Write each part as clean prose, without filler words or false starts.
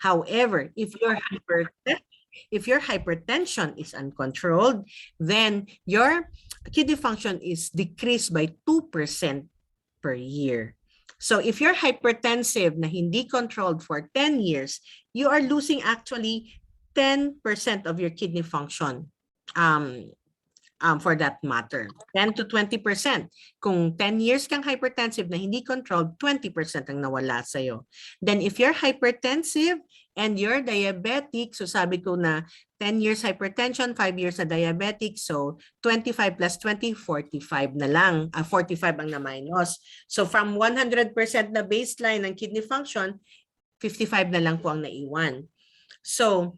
However, if your hypertension is uncontrolled, then your kidney function is decreased by 2% per year. So if you're hypertensive na hindi controlled for 10 years, you are losing actually 10% of your kidney function. For that matter, 10 to 20%. Kung 10 years kang hypertensive na hindi controlled, 20% ang nawala sa'yo. Then if you're hypertensive and you're diabetic, so sabi ko na 10 years hypertension, 5 years na diabetic, so 25 plus 20, 45 na lang. 45 ang na-minus. So from 100% na baseline ng kidney function, 55 na lang po ang naiwan. So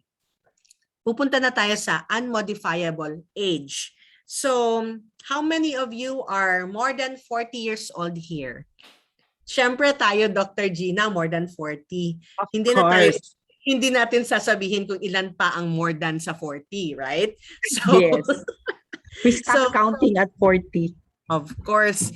pupunta na tayo sa unmodifiable age. So, how many of you are more than 40 years old here? Siyempre tayo, Dr. Gina, more than 40. Hindi natin sasabihin kung ilan pa ang more than sa 40, right? So, yes. We start counting at 40. Of course,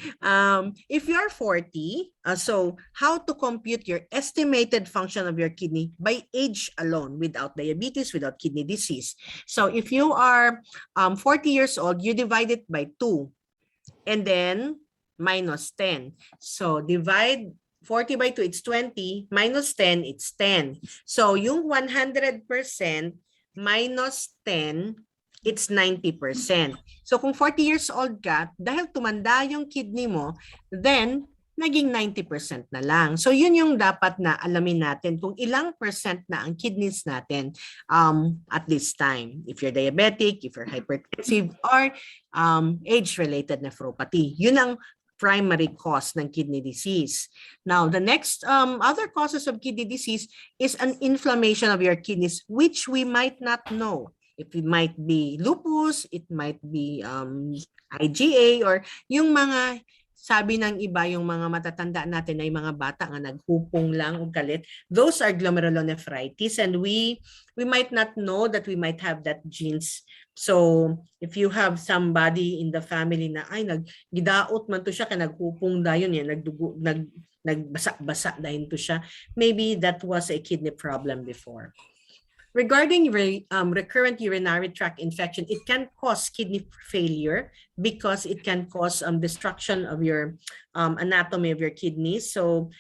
if you're 40, so how to compute your estimated function of your kidney by age alone, without diabetes, without kidney disease. So if you are 40 years old, you divide it by 2 and then minus 10. So divide 40 by 2, it's 20, minus 10, it's 10. So yung 100% minus 10, it's 90%. So kung 40 years old ka, dahil tumanda yung kidney mo, then naging 90% na lang. So yun yung dapat na alamin natin kung ilang percent na ang kidneys natin at this time. If you're diabetic, if you're hypertensive, or age-related nephropathy. Yun ang primary cause ng kidney disease. Now, the next other causes of kidney disease is an inflammation of your kidneys, which we might not know. If it might be lupus, it might be IgA, or yung mga, sabi ng iba, yung mga matatanda natin ay mga bata nga naghupong lang o galit. Those are glomerulonephritis, and we might not know that we might have that genes. So if you have somebody in the family na ay naggidaot man to siya kay naghupong dayon yan, nagdugo, nagbasa-basa dayon to siya, maybe that was a kidney problem before. Regarding recurrent urinary tract infection, it can cause kidney failure because it can cause destruction of your anatomy of your kidneys. So,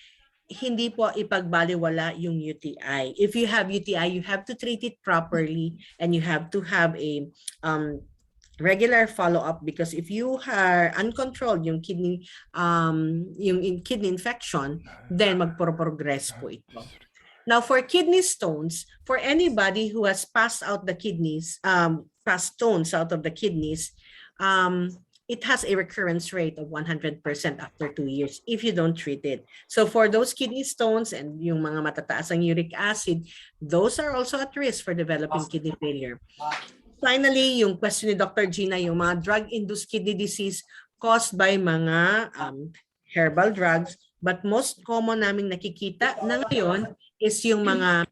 hindi po ipagbaliwala yung UTI. If you have UTI, you have to treat it properly and you have to have a regular follow-up, because if you are uncontrolled yung kidney kidney infection, then magpo-progress po ito. Now, for kidney stones, for anybody who has passed out the kidneys, passed stones out of the kidneys, it has a recurrence rate of 100% after 2 years if you don't treat it. So for those kidney stones and yung mga matataas ang uric acid, those are also at risk for developing kidney failure. Finally, yung question ni Dr. Gina, yung mga drug-induced kidney disease caused by mga herbal drugs, but most common naming nakikita na ngayon is yung mga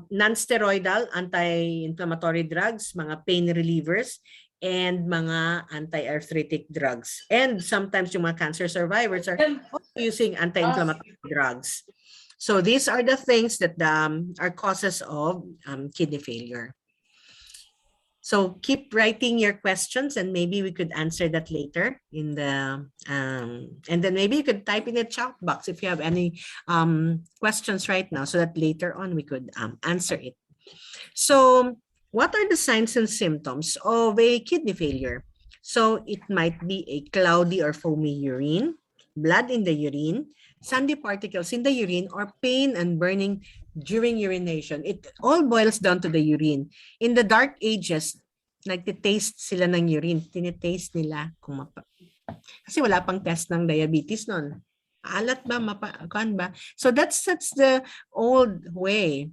non-steroidal anti-inflammatory drugs, mga pain relievers, and mga anti-arthritic drugs. And sometimes yung mga cancer survivors are also using anti-inflammatory drugs. So these are the things that are causes of kidney failure. So keep writing your questions, and maybe we could answer that later in the and then maybe you could type in the chat box if you have any questions right now, so that later on we could answer it. So what are the signs and symptoms of a kidney failure? So it might be a cloudy or foamy urine, blood in the urine, sandy particles in the urine, or pain and burning during urination. It all boils down to the urine. In the dark ages, nagtitaste sila ng urine. Tinitaste nila kung kasi wala pang test ng diabetes noon. Alat ba? Kan ba? So that's the old way.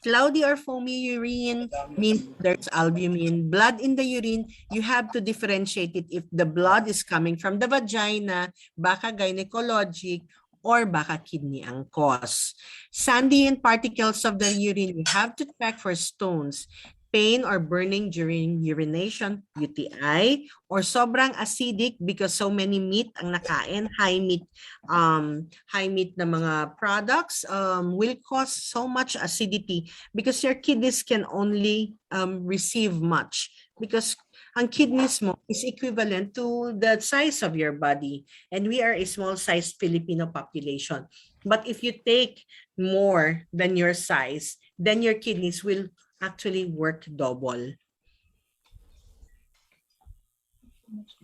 Cloudy or foamy urine means there's albumin. Blood in the urine, you have to differentiate it if the blood is coming from the vagina, baka gynecologic, or baka kidney ang cause. Sandy and particles of the urine, you have to check for stones. pain or burning during urination, UTI, or sobrang acidic because so many meat ang nakain, high meat na mga products will cause so much acidity because your kidneys can only receive much because ang kidneys mo is equivalent to the size of your body, and we are a small-sized Filipino population. But if you take more than your size, then your kidneys will actually work double.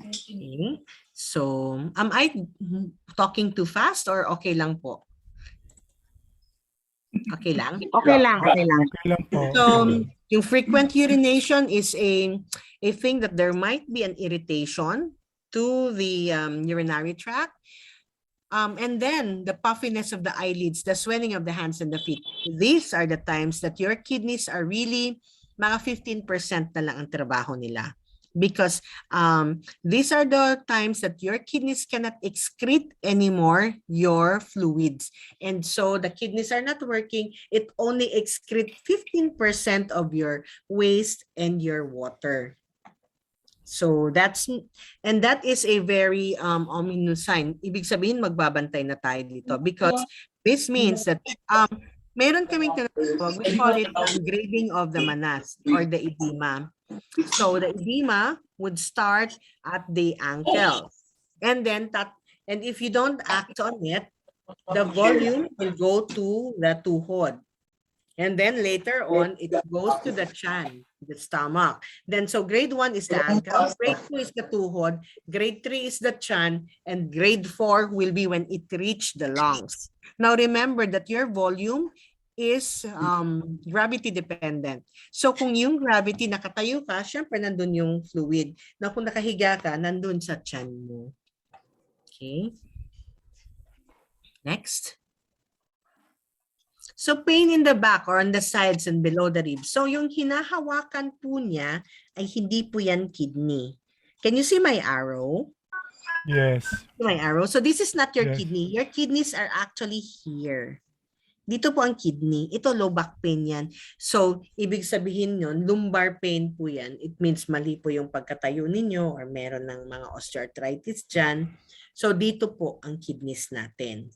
Okay. So, am I talking too fast or okay lang po? Okay lang? Okay lang, okay lang. Okay lang po. So, yung frequent urination is a thing that there might be an irritation to the urinary tract. And then the puffiness of the eyelids, the swelling of the hands and the feet. These are the times that your kidneys are really mga 15% na lang ang trabaho nila. Because these are the times that your kidneys cannot excrete anymore your fluids. And so the kidneys are not working. It only excrete 15% of your waste and your water. So that is a very ominous sign. Ibig sabihin magbabantay na tayo dito because this means that meron kaming tinatawag, we call it grading of the manas or the edema. So the edema would start at the ankle, and if you don't act on it, the volume will go to the tuhod. And then later on, it goes to the chan, the stomach. Then so grade 1 is the ankle, grade 2 is the tuhod, grade 3 is the chan, and grade 4 will be when it reached the lungs. Now remember that your volume is gravity dependent. So kung yung gravity nakatayo ka, syempre nandun yung fluid. Na kung nakahiga ka, nandun sa chan mo. Okay. Next. So pain in the back or on the sides and below the ribs. So yung hinahawakan po niya ay hindi po yan kidney. Can you see my arrow? Yes. My arrow. So this is not your Yes. kidney. Your kidneys are actually here. Dito po ang kidney. Ito low back pain yan. So ibig sabihin yun, lumbar pain po yan. It means mali po yung pagkatayo ninyo or meron ng mga osteoarthritis dyan. So dito po ang kidneys natin.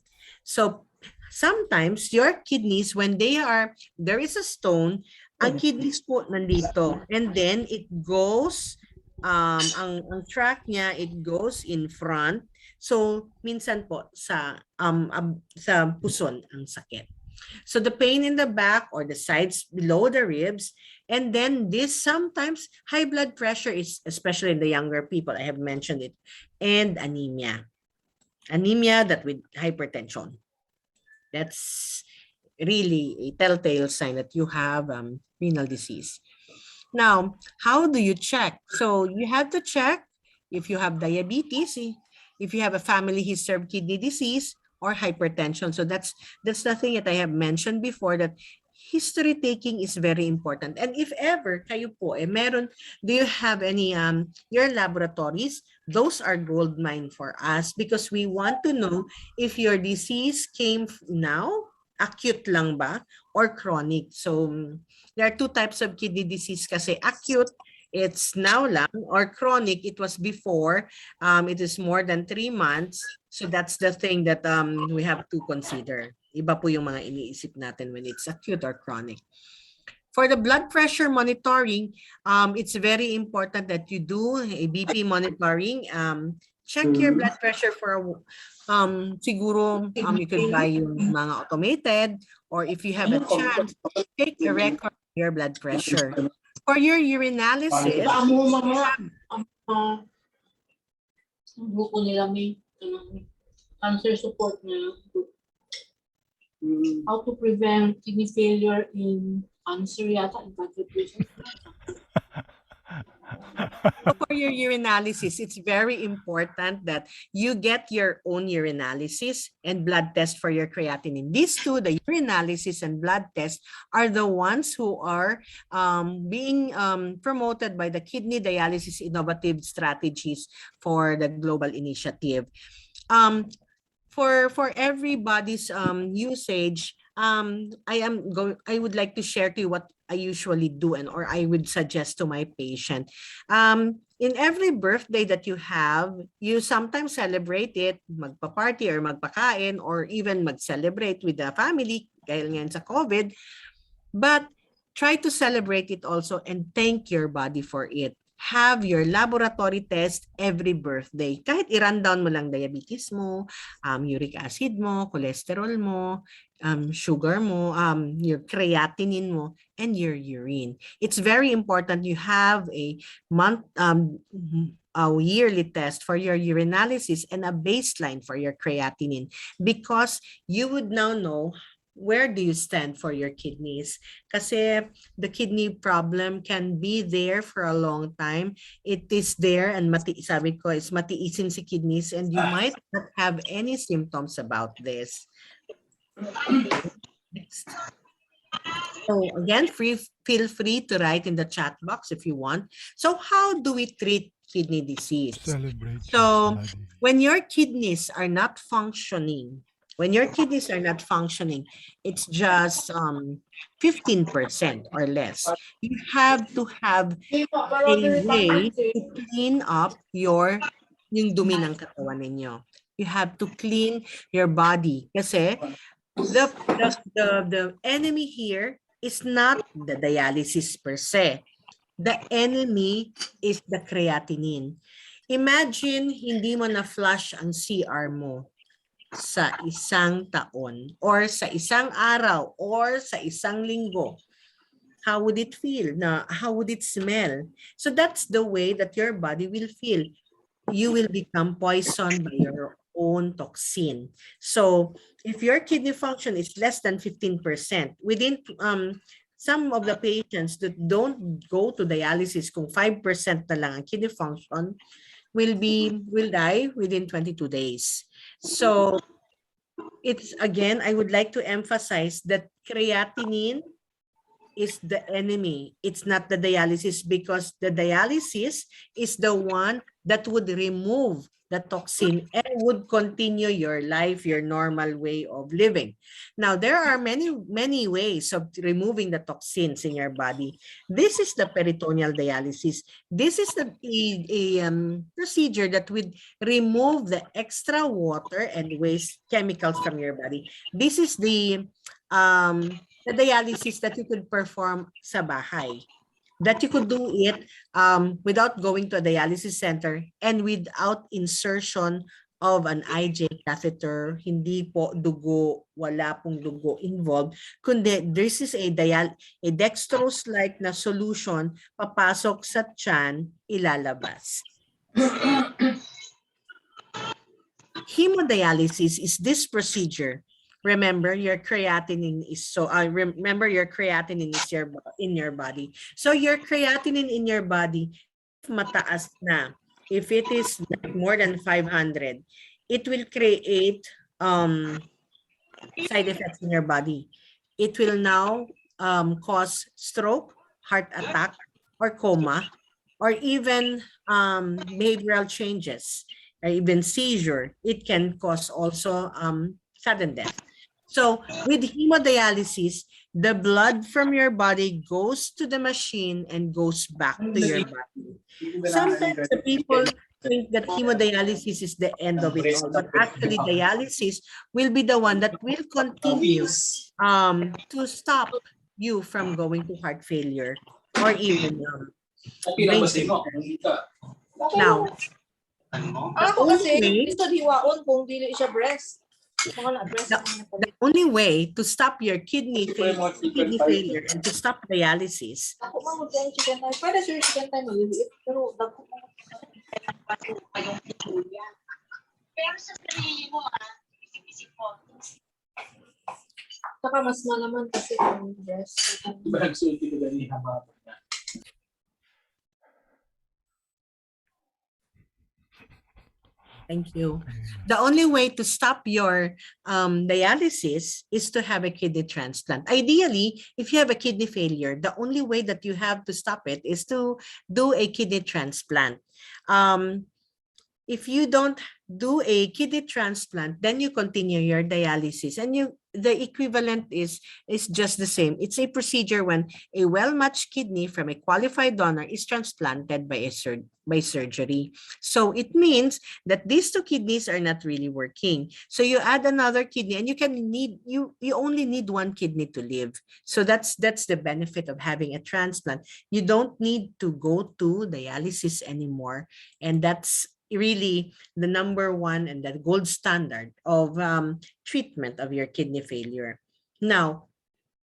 So sometimes your kidneys, when there is a stone, ang kidneys po nandito. And then it goes, ang tract niya, it goes in front. So minsan po sa puson ang sakit. So the pain in the back or the sides below the ribs, and then this sometimes high blood pressure is especially in the younger people, I have mentioned it, and anemia. Anemia that with hypertension. That's really a telltale sign that you have renal disease. Now, how do you check? So you have to check if you have diabetes, if you have a family history of kidney disease or hypertension. So that's the thing that I have mentioned before, that history taking is very important. And if ever kayo po do you have any your laboratories? Those are gold mine for us because we want to know if your disease came now, acute lang ba, or chronic. So there are two types of kidney disease kasi. Acute, it's now lang, or chronic, it was before, it is more than 3 months. So that's the thing that we have to consider. Iba po yung mga iniisip natin when it's acute or chronic. For the blood pressure monitoring, it's very important that you do a BP monitoring. Check your blood pressure for siguro you could buy yung mga automated, or if you have a chance, take a record of your blood pressure. For your urinalysis, grupo nila may cancer support na how to prevent kidney failure in cancer yata in contribution. So for your urinalysis, it's very important that you get your own urinalysis and blood test for your creatinine. These two, the urinalysis and blood test, are the ones who are being promoted by the Kidney Dialysis Innovative Strategies for the Global Initiative. For everybody's usage, I would like to share to you what I usually do or I would suggest to my patient. In every birthday that you have, you sometimes celebrate it, magpa-party or magpakain or even mag-celebrate with the family, dahil ngayon sa COVID. But try to celebrate it also and thank your body for it. Have your laboratory test every birthday. Kahit i-run down mo lang diabetes mo, uric acid mo, cholesterol mo, sugar mo, your creatinine mo, and your urine. It's very important you have a yearly test for your urinalysis and a baseline for your creatinine, because you would now know where do you stand for your kidneys. Kasi the kidney problem can be there for a long time. It is there and sabi ko, it's matiisin si kidneys and you might not have any symptoms about this. Okay, next. So again, feel free to write in the chat box if you want. So how do we treat kidney disease? Celebrate So your study. when your kidneys are not functioning, it's just 15% or less. You have to have a way to clean up yung dumi ng katawan ninyo. You have to clean your body kasi the enemy here is not the dialysis per se. The enemy is the creatinine. Imagine hindi mo na flush ang CR mo sa isang taon or sa isang araw or sa isang linggo. How would it feel? How would it smell? So that's the way that your body will feel. You will become poisoned by your own toxin. So if your kidney function is less than 15%, within some of the patients that don't go to dialysis, kung 5% na lang ang kidney function, will die within 22 days. So it's again, I would like to emphasize that creatinine is the enemy. It's not the dialysis, because the dialysis is the one that would remove the toxin and would continue your life, your normal way of living. Now, there are many ways of removing the toxins in your body. This is the peritoneal dialysis. This is the procedure that would remove the extra water and waste chemicals from your body. This is the dialysis that you could perform sa bahay. That you could do it without going to a dialysis center and without insertion of an IJ catheter, hindi po dugo, wala pong dugo involved, kundi this is a dextrose-like na solution, papasok sa tiyan, ilalabas. Hemodialysis is this procedure. Remember, your creatinine is in your body. So your creatinine in your body, if mataas na, if it is more than 500, it will create side effects in your body. It will now cause stroke, heart attack, or coma, or even behavioral changes, or even seizure. It can cause also sudden death. So with hemodialysis, the blood from your body goes to the machine and goes back to your body. Sometimes the people think that hemodialysis is the end of it all, but actually dialysis will be the one that will continue to stop you from going to heart failure or even brain failure. Now, the only way to stop your kidney failure and to stop dialysis Saka mas malaman kasi ang breast. Thank you. The only way to stop your dialysis is to have a kidney transplant. Ideally, if you have a kidney failure, the only way that you have to stop it is to do a kidney transplant. If you don't do a kidney transplant, then you continue your dialysis and you the equivalent is just the same. It's a procedure when a well-matched kidney from a qualified donor is transplanted by by surgery. So it means that these two kidneys are not really working. So you add another kidney, and you only need one kidney to live. So that's the benefit of having a transplant. You don't need to go to dialysis anymore, and that's really the number one and the gold standard of treatment of your kidney failure. Now,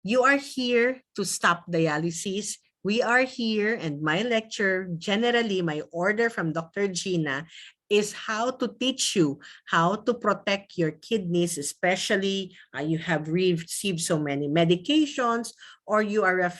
you are here to stop dialysis. We are here, and my lecture, generally my order from Dr. Gina, is how to teach you how to protect your kidneys, especially you have received so many medications, or you are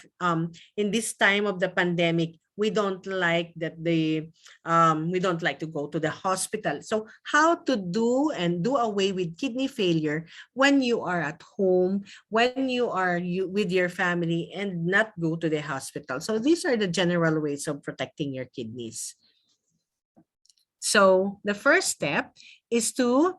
in this time of the pandemic, we don't like we don't like to go to the hospital. So how to do away with kidney failure when you are at home, when you are with your family, and not go to the hospital. So these are the general ways of protecting your kidneys. So the first step is to,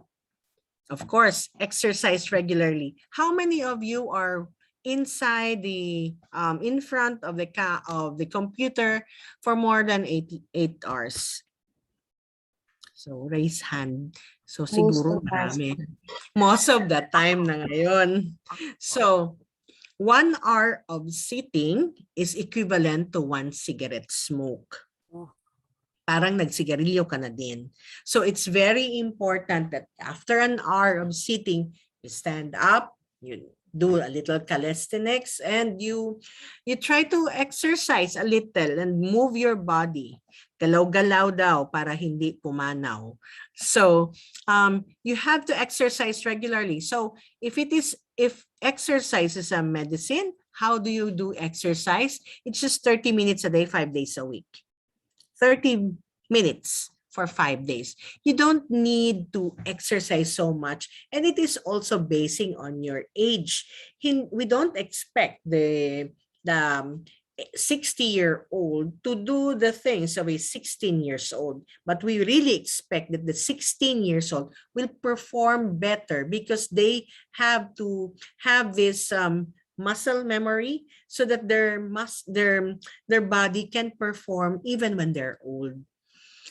of course, exercise regularly. How many of you are inside in front of the computer for more than 8 hours? So raise hand. So siguro marami. Most of the time na ngayon. So 1 hour of sitting is equivalent to 1 cigarette smoke. Parang nagsigarilyo ka na din. So it's very important that after an hour of sitting, you stand up, you do a little calisthenics, and you try to exercise a little and move your body. Galaw-galaw daw para hindi pumanaw. So you have to exercise regularly. So if exercise is a medicine, how do you do exercise? It's just 30 minutes a day, 5 days a week. 30 minutes for 5 days. You don't need to exercise so much, and it is also basing on your age. We don't expect the 60-year-old to do the things of a 16 years old, but we really expect that the 16 years old will perform better because they have to have this muscle memory so that their body can perform even when they're old.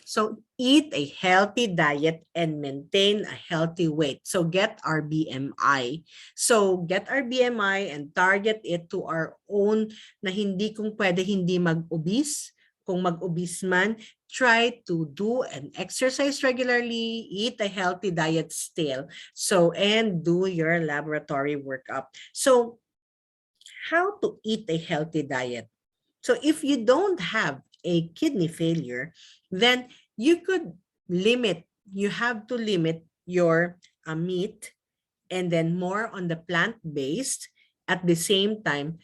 So eat a healthy diet and maintain a healthy weight. So get our BMI. So get our BMI and target it to our own na hindi kung pwede hindi mag-obese. Kung mag-obese man, try to do and exercise regularly, eat a healthy diet still. So, and do your laboratory workup. So, how to eat a healthy diet? So if you don't have a kidney failure, then you have to limit your meat, and then more on the plant-based. At the same time,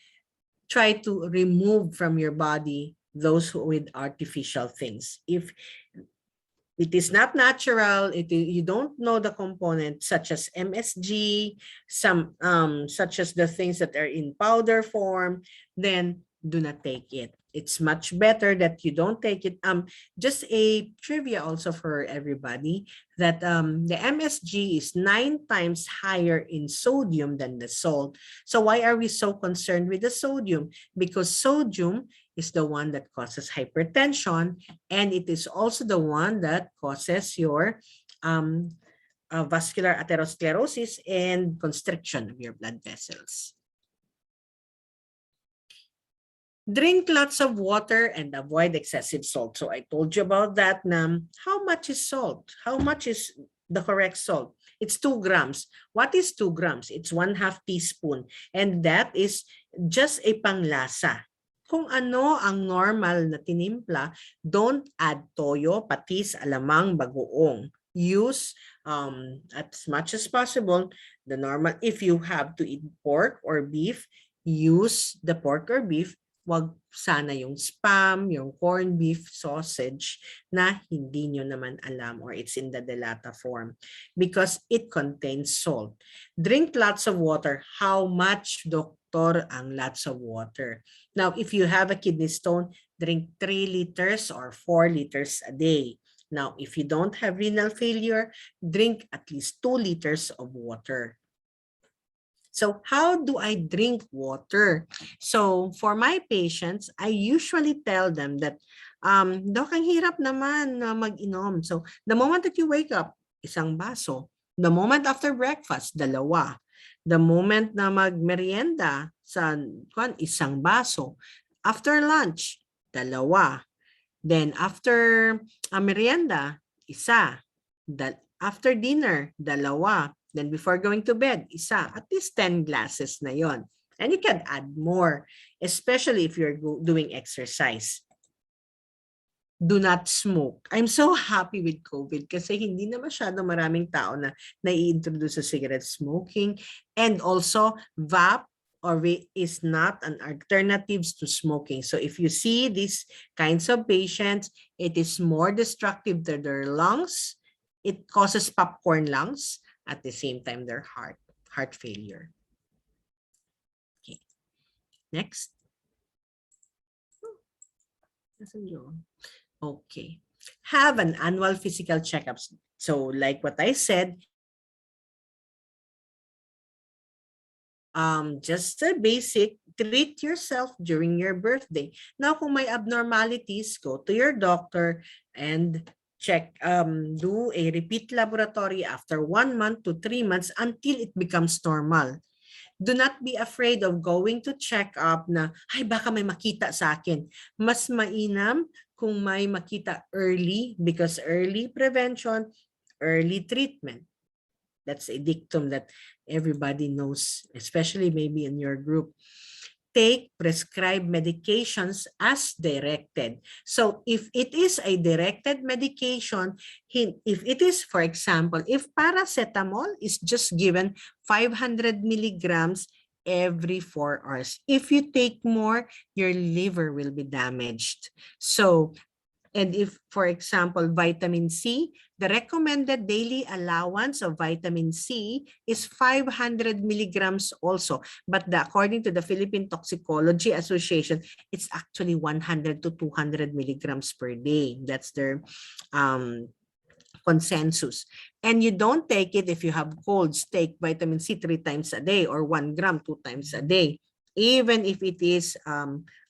try to remove from your body those with artificial things. If it is not natural, you don't know the components such as MSG, such as the things that are in powder form, then do not take it. It's much better that you don't take it. Just a trivia also for everybody that the MSG is 9 times higher in sodium than the salt. So why are we so concerned with the sodium? Because sodium is the one that causes hypertension, and it is also the one that causes your vascular atherosclerosis and constriction of your blood vessels. Drink lots of water and avoid excessive salt. So I told you about that. How much is salt? How much is the correct salt? It's 2 grams. What is 2 grams? It's 1/2 teaspoon. And that is just a panglasa. Kung ano ang normal na tinimpla, don't add toyo, patis, alamang, bagoong. Use as much as possible the normal. If you have to eat pork or beef, use the pork or beef. Wag sana yung spam, yung corned beef sausage na hindi nyo naman alam, or it's in the delata form, because it contains salt. Drink lots of water. How much, doktor, ang lots of water? Now, if you have a kidney stone, drink 3 liters or 4 liters a day. Now, if you don't have renal failure, drink at least 2 liters of water. So how do I drink water? So for my patients, I usually tell them that, Dok, ang hirap naman na mag-inom. So the moment that you wake up, isang baso. The moment after breakfast, dalawa. The moment na mag-merienda, isang baso. After lunch, dalawa. Then after merienda, isa. After dinner, dalawa. Then before going to bed, isa. At least 10 glasses na yon. And you can add more, especially if you're doing exercise. Do not smoke. I'm so happy with COVID kasi hindi na masyado maraming tao na nai-introduce sa cigarette smoking. And also, vape is not an alternative to smoking. So if you see these kinds of patients, it is more destructive to their lungs. It causes popcorn lungs. At the same time, their heart failure. Okay. Next. Okay. Have an annual physical checkups. So like what I said, just a basic, treat yourself during your birthday. Now, kung may abnormalities, go to your doctor and check, do a repeat laboratory after 1 month to 3 months until it becomes normal. Do not be afraid of going to check up na, ay baka may makita sa akin. Mas mainam kung may makita early because early prevention, early treatment. That's a dictum that everybody knows, especially maybe in your group. Take prescribed medications as directed. So if it is a directed medication, if it is, for example, if paracetamol is just given 500 milligrams every 4 hours. If you take more, your liver will be damaged. So, and if, for example, vitamin C, the recommended daily allowance of vitamin C is 500 milligrams also. But according to the Philippine Toxicology Association, it's actually 100 to 200 milligrams per day. That's their consensus. And you don't take it if you have colds. Take vitamin C 3 times a day or 1 gram 2 times a day, even if it is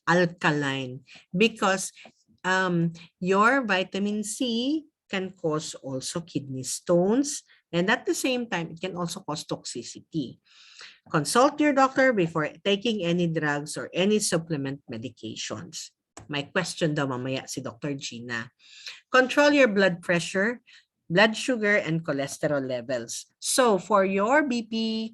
alkaline, because your vitamin C can cause also kidney stones, and at the same time, it can also cause toxicity. Consult your doctor before taking any drugs or any supplement medications. My question daw mamaya si Dr. Gina. Control your blood pressure, blood sugar, and cholesterol levels. So for your BP,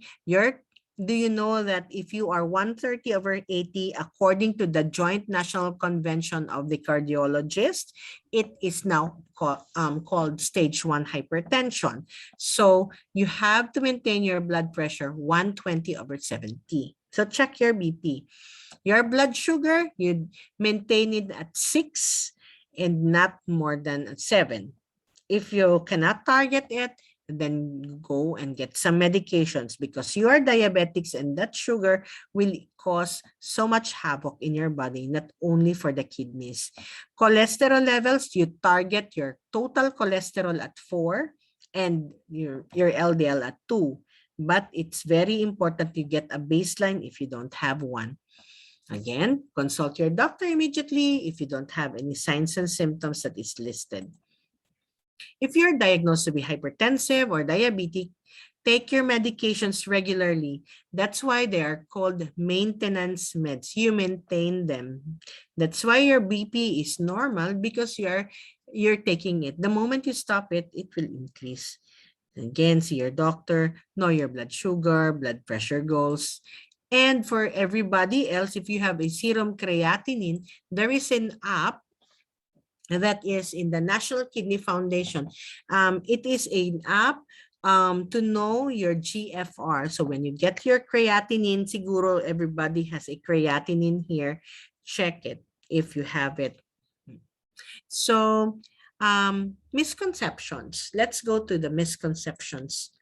do you know that if you are 130/80, according to the Joint National Convention of the Cardiologists, it is now called stage 1 hypertension. So you have to maintain your blood pressure 120/70. So check your BP. Your blood sugar, you maintain it at 6 and not more than 7. If you cannot target it, then go and get some medications because you are diabetics and that sugar will cause so much havoc in your body, not only for the kidneys. Cholesterol levels, you target your total cholesterol at 4 and your LDL at 2. But it's very important you get a baseline if you don't have one. Again, consult your doctor immediately if you don't have any signs and symptoms that is listed. If you're diagnosed to be hypertensive or diabetic, take your medications regularly. That's why they are called maintenance meds. You maintain them. That's why your BP is normal because you're taking it. The moment you stop it, it will increase. Again, see your doctor, know your blood sugar, blood pressure goals. And for everybody else, if you have a serum creatinine, there is an app that is in the National Kidney Foundation. It is an app to know your GFR. So when you get your creatinine, siguro everybody has a creatinine here. Check it if you have it. So misconceptions. Let's go to the misconceptions.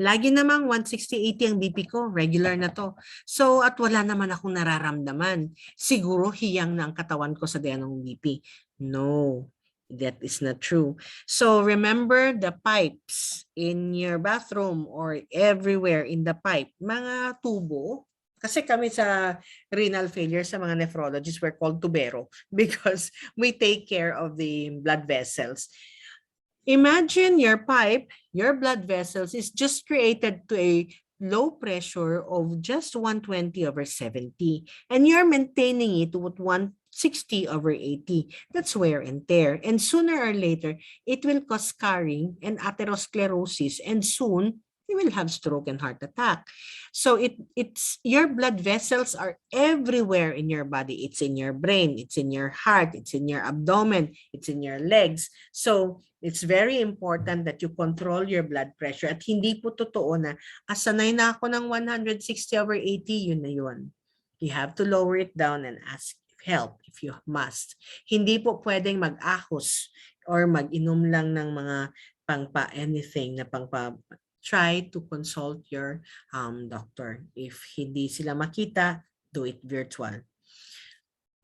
Lagi namang 160/80 ang BP ko, regular na to. So, at wala naman akong nararamdaman. Siguro hiyang na ang katawan ko sa ganong BP. No. That is not true. So remember the pipes in your bathroom or everywhere in the pipe, mga tubo. Kasi kami sa renal failure sa mga nephrologists, we're called tubero because we take care of the blood vessels. Imagine your pipe, your blood vessels is just created to a low pressure of just 120/70, and you're maintaining it with 160/80. That's wear and tear. And sooner or later, it will cause scarring and atherosclerosis, and soon you will have stroke and heart attack. So it's your blood vessels are everywhere in your body. It's in your brain, it's in your heart, it's in your abdomen, it's in your legs. So it's very important that you control your blood pressure. At hindi po totoo na, sanay na ako ng 160/80, yun na yun. You have to lower it down and ask help if you must. Hindi po pwedeng mag-ahos or mag-inom lang ng mga anything na try to consult your doctor. If hindi sila makita, do it virtual.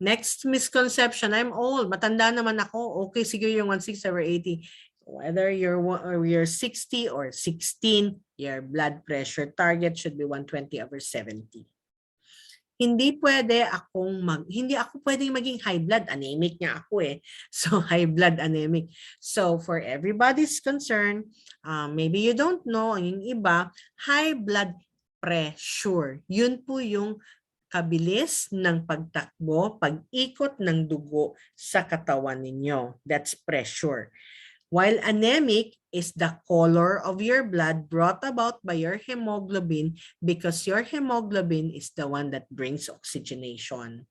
Next misconception, I'm old, matanda naman ako. Okay, sige yung 160/80. Whether you're 60 or 16, your blood pressure target should be 120/70. Hindi ako pwedeng maging high blood. Anemic nga ako eh. So high blood anemic. So for everybody's concern, maybe you don't know, yung iba, high blood pressure. Yun po yung kabilis ng pagtakbo, pag-ikot ng dugo sa katawan ninyo. That's pressure. While anemic is the color of your blood brought about by your hemoglobin, because your hemoglobin is the one that brings oxygenation.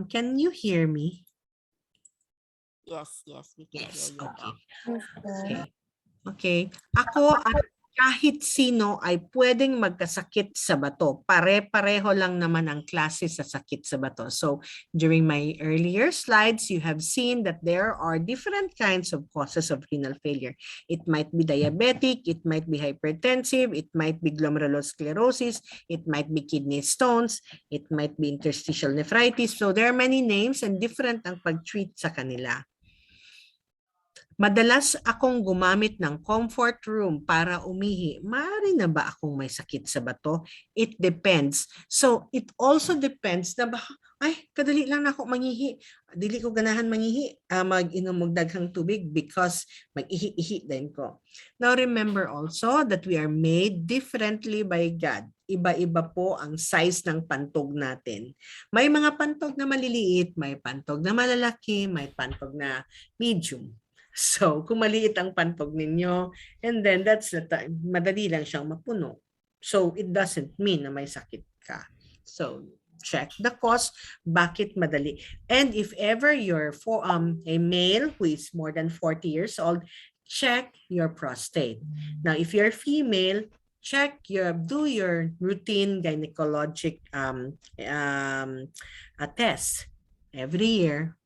Can you hear me? Yes, we can Yes, hear you. okay. Okay. Ako at kahit sino ay pwedeng magkasakit sa bato. Pare-pareho lang naman ang klase sa sakit sa bato. So during my earlier slides, you have seen that there are different kinds of causes of renal failure. It might be diabetic, it might be hypertensive, it might be glomerulosclerosis, it might be kidney stones, it might be interstitial nephritis. So there are many names and different ang pag-treat sa kanila. Madalas akong gumamit ng comfort room para umihi. Maaari na ba akong may sakit sa bato? It depends. So, it also depends na kadali lang na ako mangihi. Dili ko ganahan mangihi. Mag-inom og daghang tubig because mag-ihi-ihi din ko. Now, remember also that we are made differently by God. Iba-iba po ang size ng pantog natin. May mga pantog na maliliit, may pantog na malalaki, may pantog na medium. So, kung maliit ang pantog ninyo, and then that's the time, madali lang siyang mapuno. So, it doesn't mean na may sakit ka. So, check the cause, bakit madali. And if ever you're a male who is more than 40 years old, check your prostate. Now, if you're female, do your routine gynecologic test every year.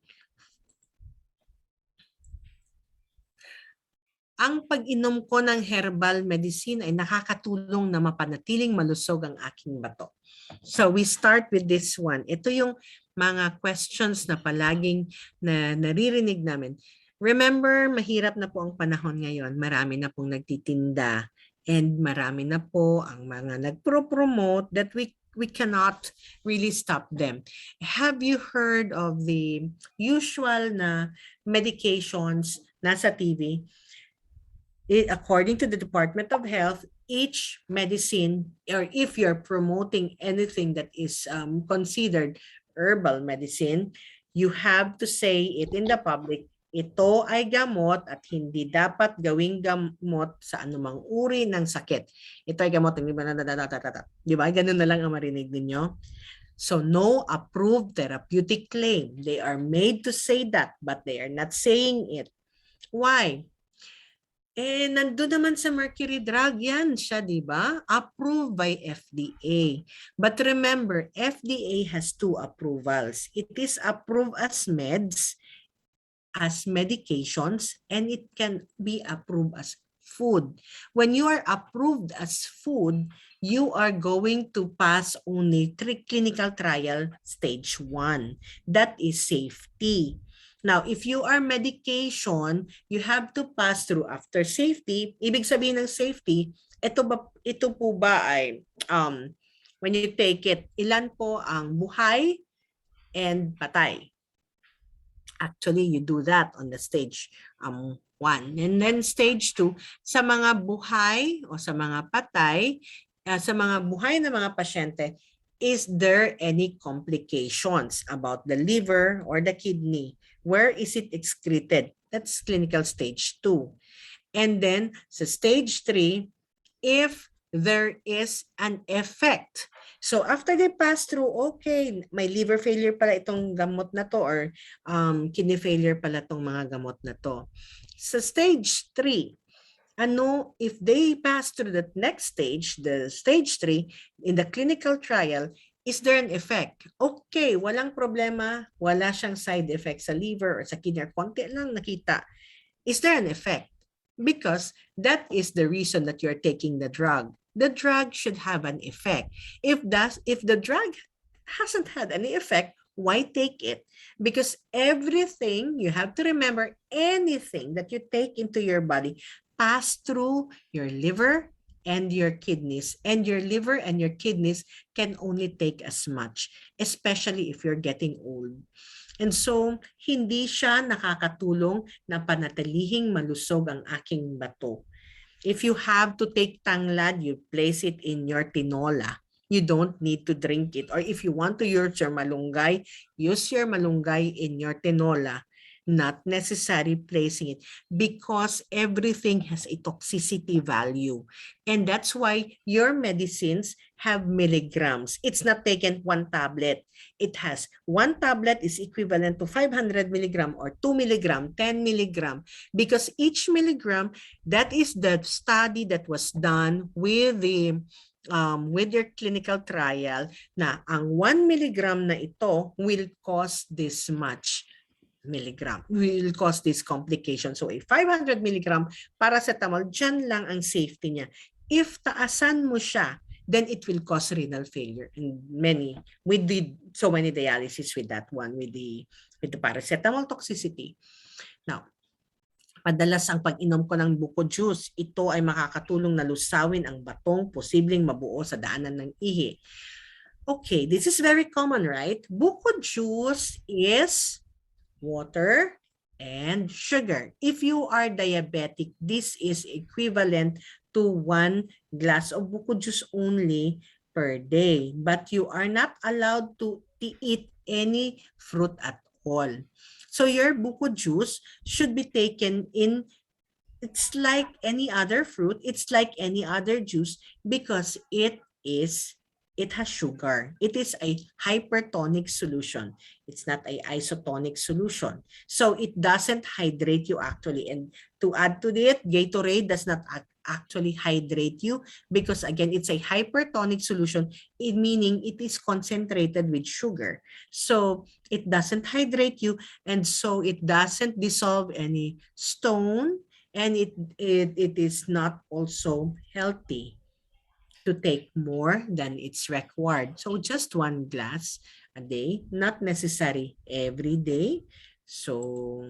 Ang pag-inom ko ng herbal medicine ay nakakatulong na mapanatiling malusog ang aking bato. So we start with this one. Ito yung mga questions na palaging naririnig namin. Remember, mahirap na po ang panahon ngayon. Marami na pong nagtitinda and marami na po ang mga nagpro-promote that we cannot really stop them. Have you heard of the usual na medications nasa TV? According to the Department of Health, each medicine, or if you're promoting anything that is considered herbal medicine, you have to say it in the public, ito ay gamot at hindi dapat gawing gamot sa anumang uri ng sakit. Ito ay gamot, di ba? Ganun na lang ang marinig ninyo. So no approved therapeutic claim. They are made to say that, but they are not saying it. Why? Nandun naman sa mercury drug yan siya, di ba? Approved by FDA. But remember, FDA has two approvals. It is approved as meds, as medications, and it can be approved as food. When you are approved as food, you are going to pass only clinical trial stage 1. That is safety. Now, if you are medication, you have to pass through after safety. Ibig sabihin ng safety, ito po ba ay when you take it, ilan po ang buhay and patay? Actually, you do that on the stage 1. And then stage 2, sa mga buhay o sa mga patay, sa mga buhay na mga pasyente, is there any complications about the liver or the kidney? Where is it excreted? That's clinical stage 2. And then sa stage 3, if there is an effect. So after they pass through, okay, may liver failure pala itong gamot na to, or kidney failure pala itong mga gamot na to. Sa stage 3, if they pass through the next stage, the stage 3, in the clinical trial, is there an effect? Okay, walang problema, wala siyang side effect sa liver or sa kidney, or konti lang nakita. Is there an effect? Because that is the reason that you're taking the drug. The drug should have an effect. If the drug hasn't had any effect, why take it? Because everything, you have to remember, anything that you take into your body pass through your liver and your kidneys. And your liver and your kidneys can only take as much, especially if you're getting old. And so, hindi siya nakakatulong na panatilihing malusog ang aking bato. If you have to take tanglad, you place it in your tinola. You don't need to drink it. Or if you want to use your malunggay in your tinola. Not necessary placing it, because everything has a toxicity value. And that's why your medicines have milligrams. It's not taken one tablet. It has one tablet is equivalent to 500 milligram or 2 milligram, 10 milligram, because each milligram, that is the study that was done with your clinical trial, na ang 1 milligram na ito will cause this much milligram, will cause this complication. So a 500 milligram paracetamol, dyan lang ang safety niya. If taasan mo siya, then it will cause renal failure. And we did so many dialysis with that one, with the paracetamol toxicity. Now, padalas ang pag-inom ko ng buko juice, ito ay makakatulong na lusawin ang batong posibleng mabuo sa daanan ng ihi. Okay, this is very common, right? Buko juice is water and sugar. If you are diabetic, this is equivalent to 1 glass of buko juice only per day. But you are not allowed to eat any fruit at all. So your buko juice should be taken in, it's like any other fruit, it's like any other juice, because it has sugar. It is a hypertonic solution. It's not an isotonic solution. So it doesn't hydrate you actually. And to add to it, Gatorade does not actually hydrate you, because again, it's a hypertonic solution, meaning it is concentrated with sugar. So it doesn't hydrate you, and so it doesn't dissolve any stone, and it is not also healthy to take more than it's required. So just 1 glass a day, not necessary every day. So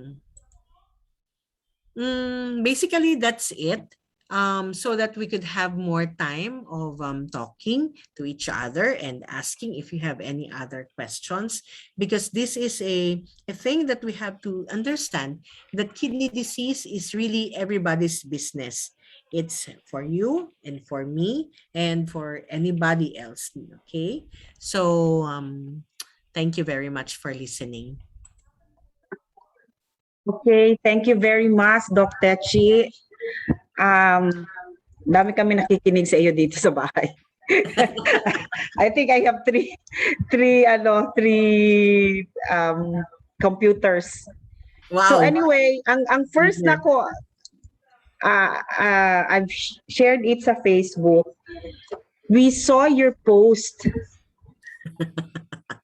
basically that's it. So that we could have more time of talking to each other and asking if you have any other questions, because this is a thing that we have to understand, that kidney disease is really everybody's business. It's for you and for me and for anybody else. Okay, so thank you very much for listening. Okay, thank you very much, Dr. Chi. Dami kami nakikinig sa iyo dito sa bahay. I think I have three computers. Wow. So anyway, ang first na ko, I've shared it sa Facebook. We saw your post.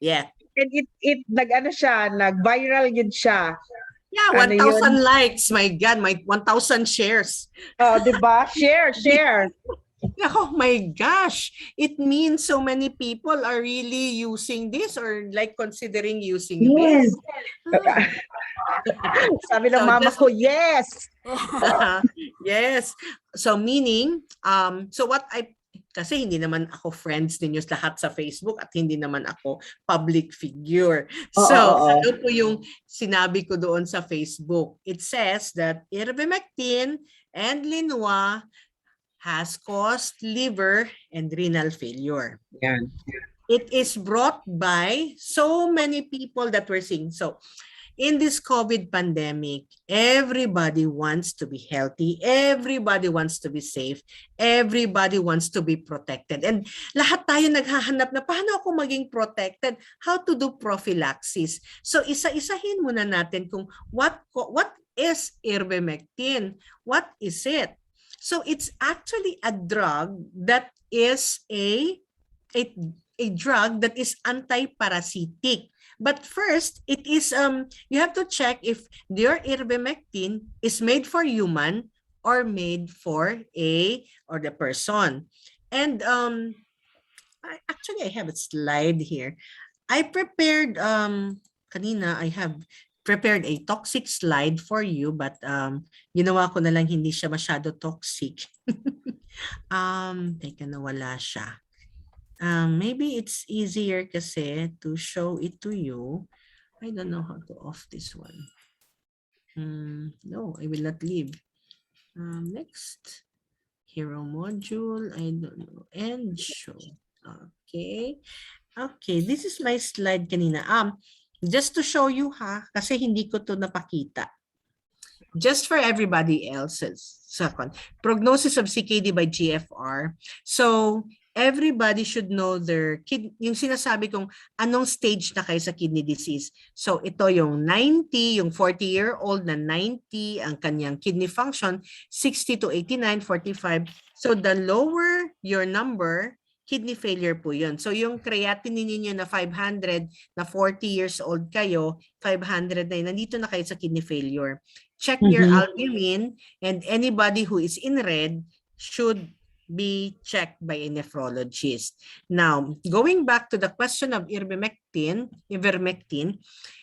Yeah. And it nag-viral yun siya. Yeah, 1,000 likes. My God, my 1,000 shares. Oh, diba? Share. Oh my gosh, it means so many people are really using this or like considering using Yes. this. Ah. Sabi ng So mama just ko, yes. yes. So meaning, so what I, kasi hindi naman ako friends ninyo lahat sa Facebook at hindi naman ako public figure. Oo, So oo. ano po yung sinabi ko doon sa Facebook? It says that ivermectin and Linua has caused liver and renal failure. Yan. It is brought by so many people that we're seeing. So in this COVID pandemic, everybody wants to be healthy, everybody wants to be safe, everybody wants to be protected. And lahat tayo naghahanap na paano ako maging protected, how to do prophylaxis. So isa-isahin muna natin kung what is ivermectin? What is it? So it's actually a drug that is a drug that is anti-parasitic. But first, it is you have to check if your ivermectin is made for human or made for the person. And I have a slide here. I prepared kanina I have prepared a toxic slide for you, but ginawa ko na lang hindi siya masyado toxic. Teka, nawala siya. Maybe it's easier kasi to show it to you. I don't know how to off this one. No, I will not leave. Next, hero module, I don't know, and show. Okay. Okay, this is my slide kanina. Just to show you kasi hindi ko to napakita. Just for everybody else's. Second, prognosis of CKD by GFR. So, everybody should know their yung sinasabi kong anong stage na kayo sa kidney disease. So, ito yung 90, yung 40-year-old na 90, ang kanyang kidney function, 60 to 89, 45. So, the lower your number, kidney failure po yun. So, yung creatinine ninyo na 500, na 40 years old kayo, 500 na yun, nandito na kayo sa kidney failure. Check your albumin, and anybody who is in red should be checked by a nephrologist. Now, going back to the question of ivermectin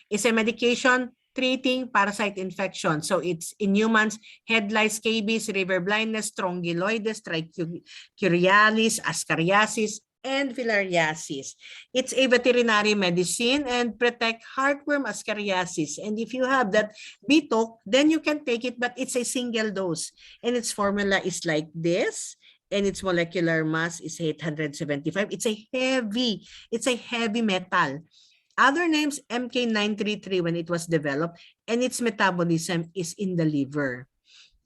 is a medication treating parasite infection. So it's in humans, head lice, scabies, river blindness, strongyloides, trichuriasis, ascariasis, and filariasis. It's a veterinary medicine and protect heartworm, ascariasis. And if you have that BTOC, then you can take it, but it's a single dose. And its formula is like this. And its molecular mass is 875. It's a heavy metal. Other names, MK933 when it was developed, and its metabolism is in the liver.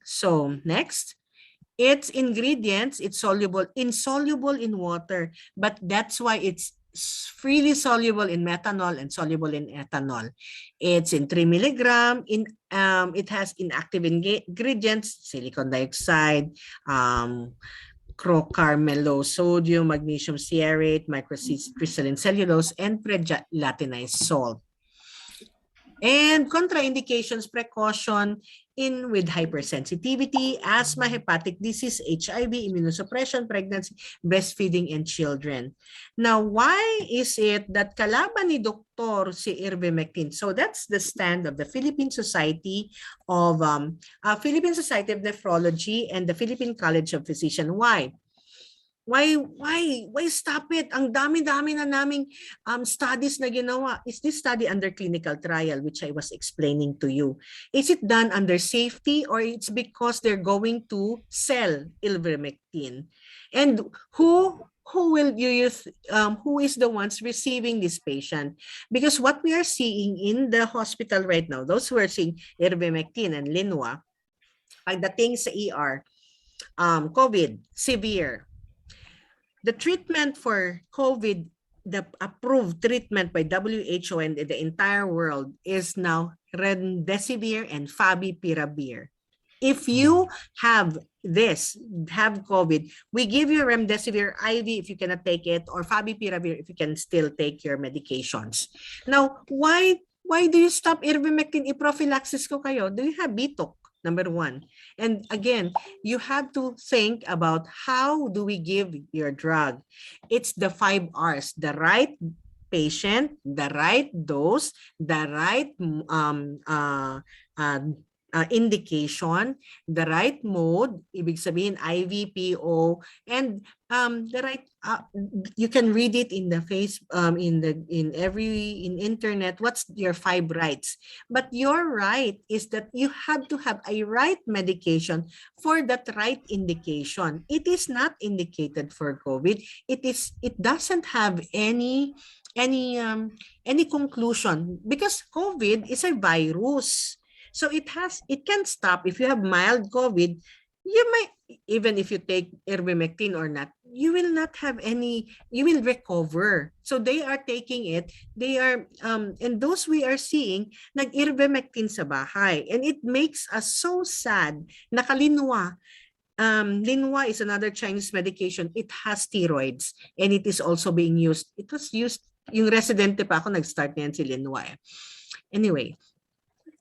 So next. Its ingredients, it's insoluble in water, but that's why it's freely soluble in methanol and soluble in ethanol. It's in 3 milligram. It has inactive ingredients, silicon dioxide, crocarbamylosodium, magnesium stearate, microcrystalline cellulose, and pre-gelatinized salt. And contraindications, precaution with hypersensitivity, asthma, hepatic disease, HIV, immunosuppression, pregnancy, breastfeeding, and children. Now, why is it that kalaban ni Doktor si ivermectin? So that's the stand of the Philippine Society of Nephrology and the Philippine College of Physicians. Why? Why stop it? Ang dami-dami na naming studies na ginawa. Is this study under clinical trial, which I was explaining to you? Is it done under safety, or it's because they're going to sell ivermectin? And who will you use? Who is the ones receiving this patient? Because what we are seeing in the hospital right now, those who are seeing ivermectin and Linua, pagdating sa ER, COVID, severe. The treatment for COVID, the approved treatment by WHO and the entire world is now remdesivir and favipiravir. If you have COVID, we give you remdesivir IV if you cannot take it, or favipiravir if you can still take your medications. Now, why do you stop ivermectin? I-prophylaxis ko kayo. Do you have BTOC Number one. And again, you have to think about how do we give your drug. It's the 5 R's, the right patient, the right dose, the right indication, the right mode, ibig sabihin IV, PO, and the right you can read it in the in internet what's your 5 rights. But your right is that you have to have a right medication for that right indication. It is not indicated for COVID. It doesn't have any conclusion because COVID is a virus. So it can stop. If you have mild COVID, you might, even if you take ivermectin or not, you will not have any, you will recover. So they are taking it, they are, and those we are seeing, nag-ivermectin sa bahay. And it makes us so sad. Nakalinwa. Linwa is another Chinese medication. It has steroids and it is also being used. It was used, yung residente pa ako, nag-start na yan si Linwa. Anyway,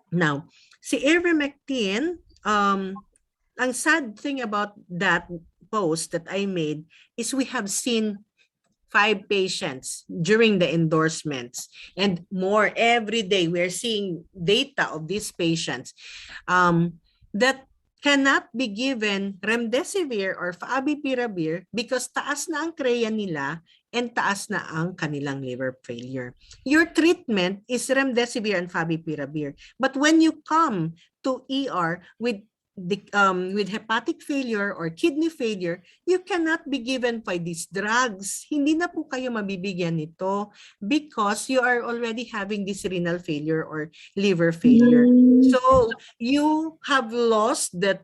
now, si ivermectin, ang sad thing about that post that I made is we have seen 5 patients during the endorsements and more every day. We're seeing data of these patients that cannot be given remdesivir or favipiravir because taas na ang CREA nila and taas na ang kanilang liver failure. Your treatment is remdesivir and favipiravir. But when you come to ER with hepatic failure or kidney failure, you cannot be given by these drugs. Hindi na po kayo mabibigyan nito because you are already having this renal failure or liver failure. So you have lost that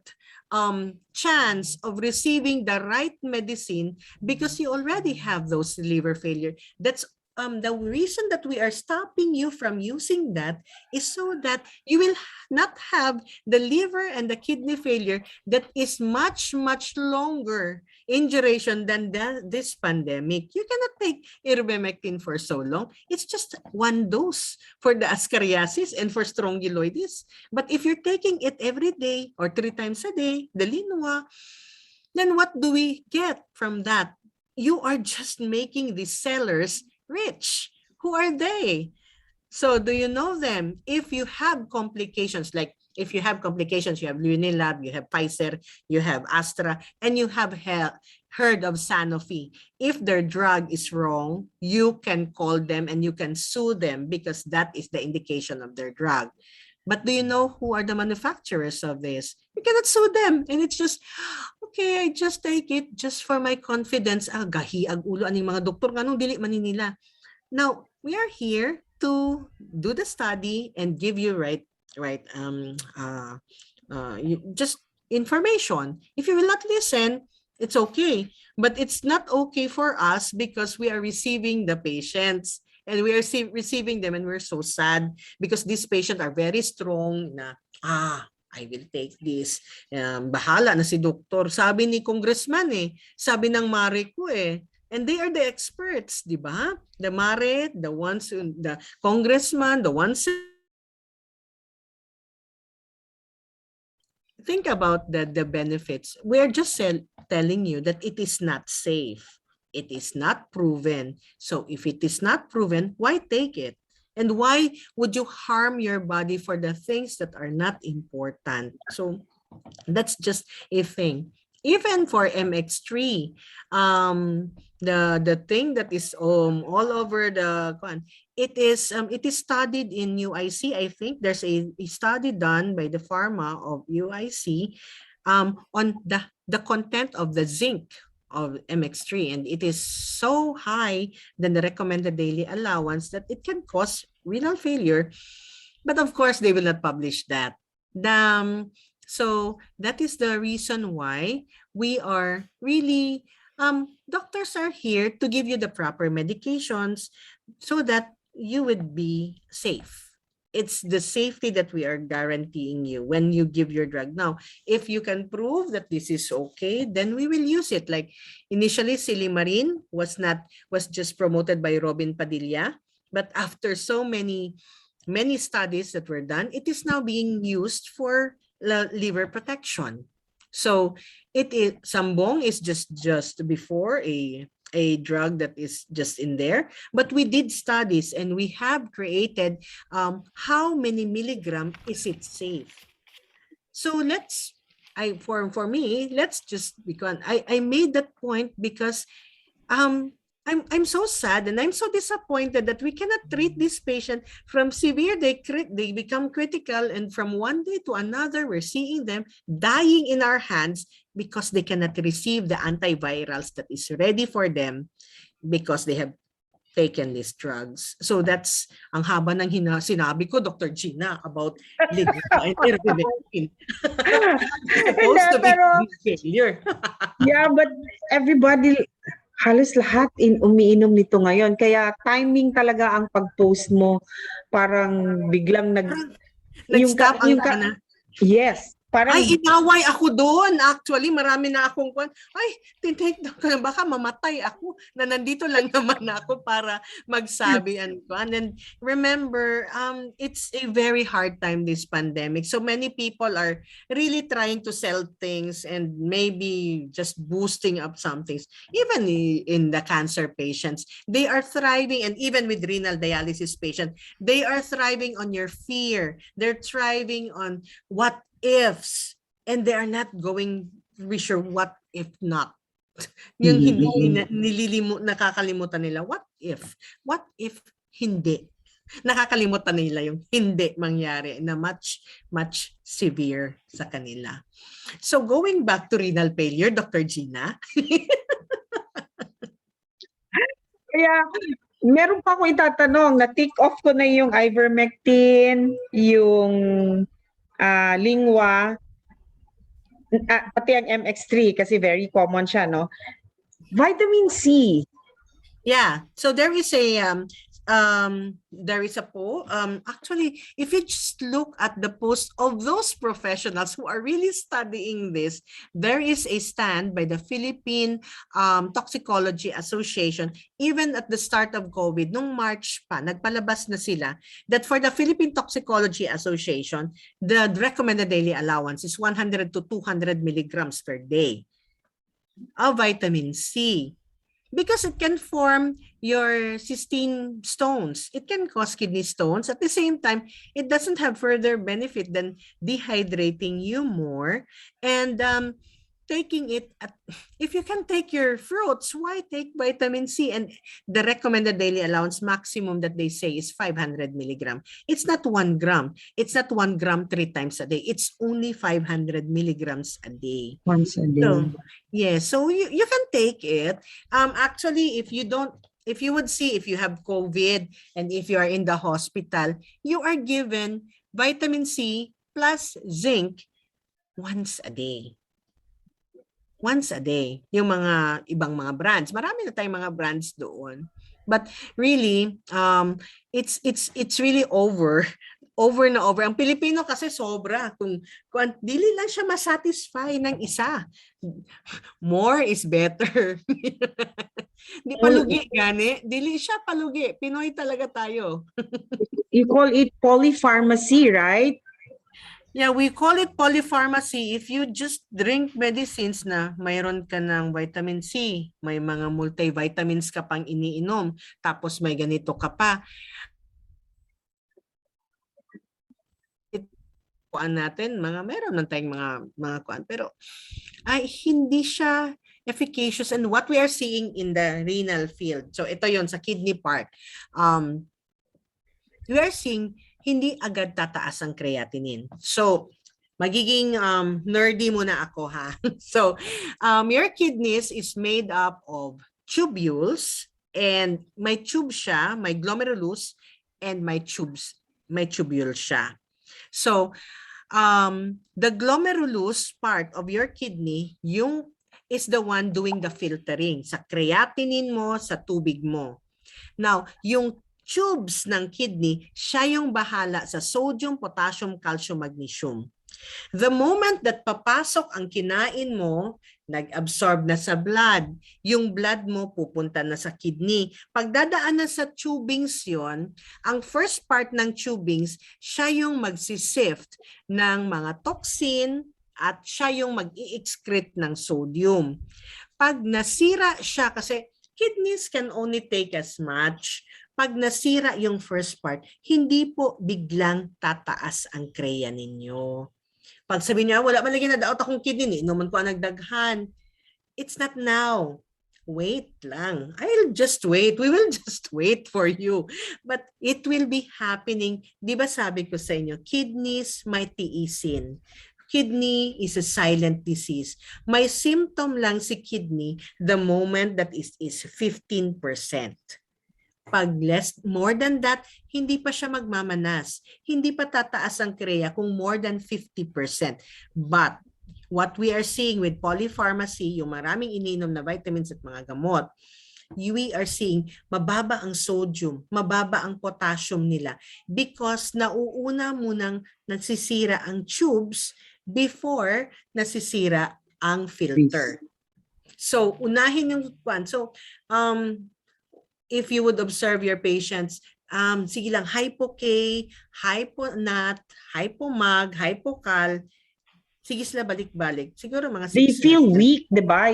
chance of receiving the right medicine because you already have those liver failure. That's the reason that we are stopping you from using that is so that you will not have the liver and the kidney failure that is much longer in duration than this pandemic. You cannot take ivermectin for so long. It's just 1 dose for the ascariasis and for strongyloides. But if you're taking it every day or 3 times a day, the Linwa, then what do we get from that? You are just making the sellers rich. Who are they? So do you know them? If you have complications, like if you have complications, you have Unilab, you have Pfizer, you have Astra, and you have heard of Sanofi. If their drug is wrong, you can call them and you can sue them because that is the indication of their drug. But do you know who are the manufacturers of this? You cannot sue them. And it's just, okay, I just take it just for my confidence. Gahi ag ulo aning mga doktor nganong dili man nila. Now, we are here to do the study and give you just information. If you will not listen, it's okay. But it's not okay for us because we are receiving the patients. And we are receiving them and we're so sad because these patients are very strong na, I will take this. Bahala na si doktor. Sabi ni congressman sabi ng mare ko And they are the experts, di ba? The mare, the ones, the congressman, the ones. Think about the benefits. We're just telling you that it is not safe. It is not proven. So if it is not proven, why take it? And why would you harm your body for the things that are not important? So that's just a thing. Even for MX3, the thing that is all over the it is studied in UIC. I think there's a study done by the pharma of UIC on the content of the zinc of MX3, and it is so high than the recommended daily allowance that it can cause renal failure. But of course, they will not publish that. So that is the reason why we are really, doctors are here to give you the proper medications so that you would be safe. It's the safety that we are guaranteeing you when you give your drug. Now, if you can prove that this is okay, then we will use it. Like initially, Silimarin was just promoted by Robin Padilla, but after so many studies that were done, it is now being used for liver protection. So it is, Sambong is just before a drug that is just in there, but we did studies and we have created how many milligram is it safe. So let's, for me, let's just, because I made that point because I'm so sad and I'm so disappointed that we cannot treat this patient from severe, they become critical, and from one day to another we're seeing them dying in our hands because they cannot receive the antivirals that is ready for them because they have taken these drugs. So that's ang haba ng sinabi ko, Dr. Gina, about Ligma and ivermectin. It's supposed to be Pero, failure. yeah, but everybody, halos lahat umiinom nito ngayon. Kaya timing talaga ang pag-post mo. Parang biglang Nag-stop ang yes. Parang, ay, inaway ako doon. Actually, marami na akong tinake down ko na baka mamatay ako na nandito lang naman ako para magsabi. And then remember, it's a very hard time, this pandemic. So many people are really trying to sell things and maybe just boosting up some things. Even in the cancer patients, they are thriving, and even with renal dialysis patients, they are thriving on your fear. They're thriving on what ifs, and they are not going to be sure what if not. Yung hindi nakakalimutan nila, what if hindi. Nakakalimutan nila yung hindi mangyari na much severe sa kanila. So going back to renal failure, Dr. Gina. kaya meron pa ako itatanong, na-tick off ko na yung ivermectin, yung lingwa, pati ang MX3 kasi very common siya, no? Vitamin C. Yeah, so there is a actually, if you just look at the post of those professionals who are really studying this, there is a stand by the Philippine Toxicology Association. Even at the start of COVID, nung March pa, nagpalabas na sila that for the Philippine Toxicology Association, the recommended daily allowance is 100 to 200 milligrams per day of vitamin C. Because it can form your cystine stones. It can cause kidney stones. At the same time, it doesn't have further benefit than dehydrating you more. And taking it, if you can take your fruits, why take vitamin C? And the recommended daily allowance maximum that they say is 500 milligram. It's not 1 gram. It's not 1 gram 3 times a day. It's only 500 milligrams a day. Once a day. So, yeah, so you can take it. Actually, if you would see, if you have COVID and if you are in the hospital, you are given vitamin C plus zinc once a day. Once a day. Yung mga ibang mga brands. Marami na tayong mga brands doon. But really, it's really over na over. Ang Pilipino kasi sobra. Kung dili lang siya masatisfy ng isa. More is better. Di palugi gani. Dili siya palugi. Pinoy talaga tayo. You call it polypharmacy, right? Yeah, we call it polypharmacy. If you just drink medicines na mayroon ka ng vitamin C, may mga multivitamins ka pang iniinom, tapos may ganito ka pa. Kuan natin, meron lang tayong mga kuan, pero ay hindi siya efficacious. And what we are seeing in the renal field, so ito yon sa kidney part, we are seeing hindi agad tataas ang creatinine. So, magiging nerdy muna ako ha. So, your kidneys is made up of tubules, and may tube siya, may glomerulus, and may tubule siya. So, the glomerulus part of your kidney, is the one doing the filtering sa creatinine mo, sa tubig mo. Now, yung tubes ng kidney, siya yung bahala sa sodium, potassium, calcium, magnesium. The moment that papasok ang kinain mo nag-absorb na sa blood. Yung blood mo pupunta na sa kidney. Pag dadaan na sa tubings yon, ang first part ng tubings, siya yung magsisift ng mga toxin at siya yung mag-i-excrete ng sodium. Pag nasira siya, kasi kidneys can only take as much. Pag nasira yung first part, hindi po biglang tataas ang kreya ninyo. Pag sabi niya, wala man lagi na daot akong kidney, inuman ko ang nagdaghan. It's not now. Wait lang. I'll just wait. We will just wait for you. But it will be happening. Di ba sabi ko sa inyo, kidneys may tiisin. Kidney is a silent disease. May symptom lang si kidney the moment that is 15%. Pag more than that, hindi pa siya magmamanas. Hindi pa tataas ang kreya kung more than 50%. But what we are seeing with polypharmacy, yung maraming iniinom na vitamins at mga gamot, we are seeing mababa ang sodium, mababa ang potassium nila because nauuna munang nasisira ang tubes before nasisira ang filter. So, unahin yung one. So, if you would observe your patients, sige lang, hypo-K, hypo-NAT, hypo-MAG, hypo-CAL, sige sila balik-balik. Siguro mga 6 They feel weak, di ba?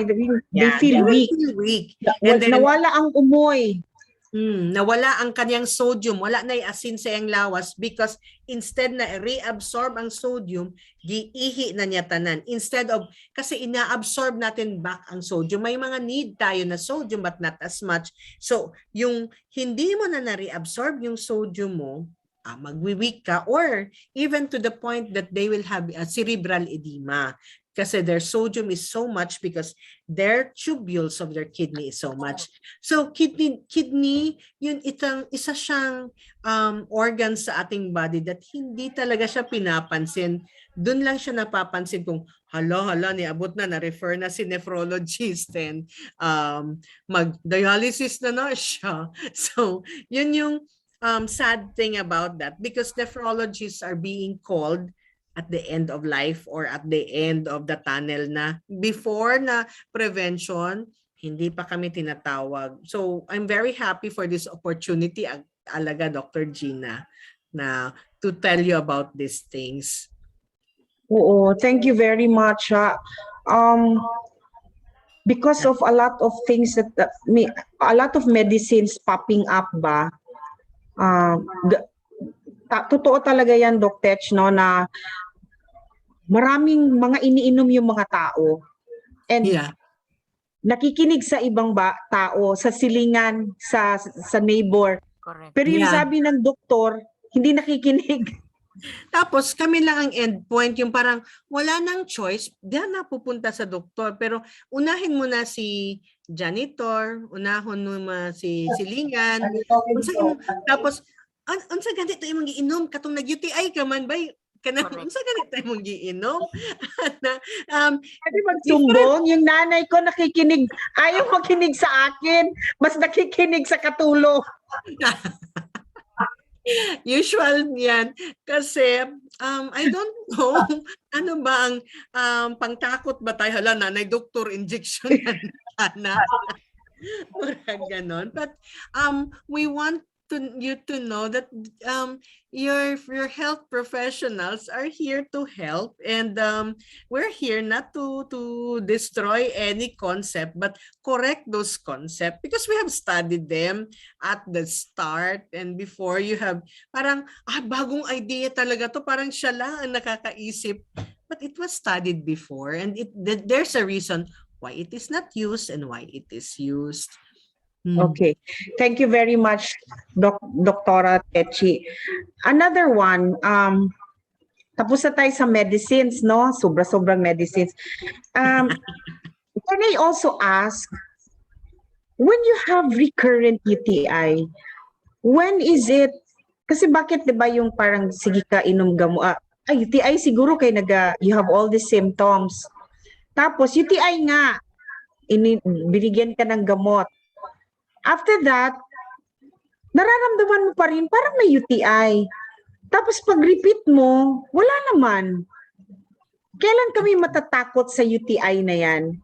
They feel weak. Feel weak. And then, Nawala ang umoy. nawala ang kanyang sodium, wala na asin sa iyang lawas because instead na reabsorb ang sodium, giihi na niya tanan. Instead of, kasi ina-absorb natin back ang sodium, may mga need tayo na sodium but not as much. So, yung hindi mo na na-reabsorb yung sodium mo, magwi-weak ka or even to the point that they will have a cerebral edema. Kasi their sodium is so much because their tubules of their kidney is so much. So kidney yun isa siyang organ sa ating body that hindi talaga siya pinapansin. Doon lang siya napapansin kung hala niabot na refer na si nephrologist and mag-dialysis na siya. So yun yung sad thing about that because nephrologists are being called at the end of life or at the end of the tunnel na before na prevention, hindi pa kami tinatawag. So I'm very happy for this opportunity, alaga Dr. Gina, na to tell you about these things. Oo, thank you very much. Because of a lot of things a lot of medicines popping up ba, totoo talaga yan, Doc Tech, no, na maraming mga iniinom yung mga tao and nakikinig sa ibang tao, sa silingan, sa neighbor. Correct. Pero yung sabi ng doktor, hindi nakikinig. Tapos kami lang ang endpoint, yung parang wala nang choice, diyan na pupunta sa doktor. Pero unahin mo na si janitor, unahon mo na si silingan. Tapos, unsa ganito yung mag-iinom? Katong nag-UTI ka man ba? Unsa ganito yung mag-iinom? Pwede magsumbong, yung nanay ko nakikinig, ayaw makinig sa akin, mas nakikinig sa katulong. Usual yan. Kasi, I don't know, ano ba ang pangtakot ba tayo? Hala, nanay, doktor, injection na. Parang ganon. But we want you to know that your health professionals are here to help, and we're here not to destroy any concept but correct those concepts because we have studied them at the start and before. You have parang bagong idea talaga to, parang siya lang ang nakakaisip, but it was studied before and there's a reason why it is not used and why it is used. Okay. Thank you very much, Doktora Techi. Another one, tapos na tayo sa medicines, no? Sobrang medicines. Can I also ask, when you have recurrent UTI, when is it, kasi bakit diba yung parang sige ka inom gamot, UTI siguro kay you have all the symptoms. Tapos UTI nga, binigyan ka ng gamot. After that, nararamdaman mo pa rin parang may UTI. Tapos pag-repeat mo, wala naman. Kailan kami matatakot sa UTI na yan?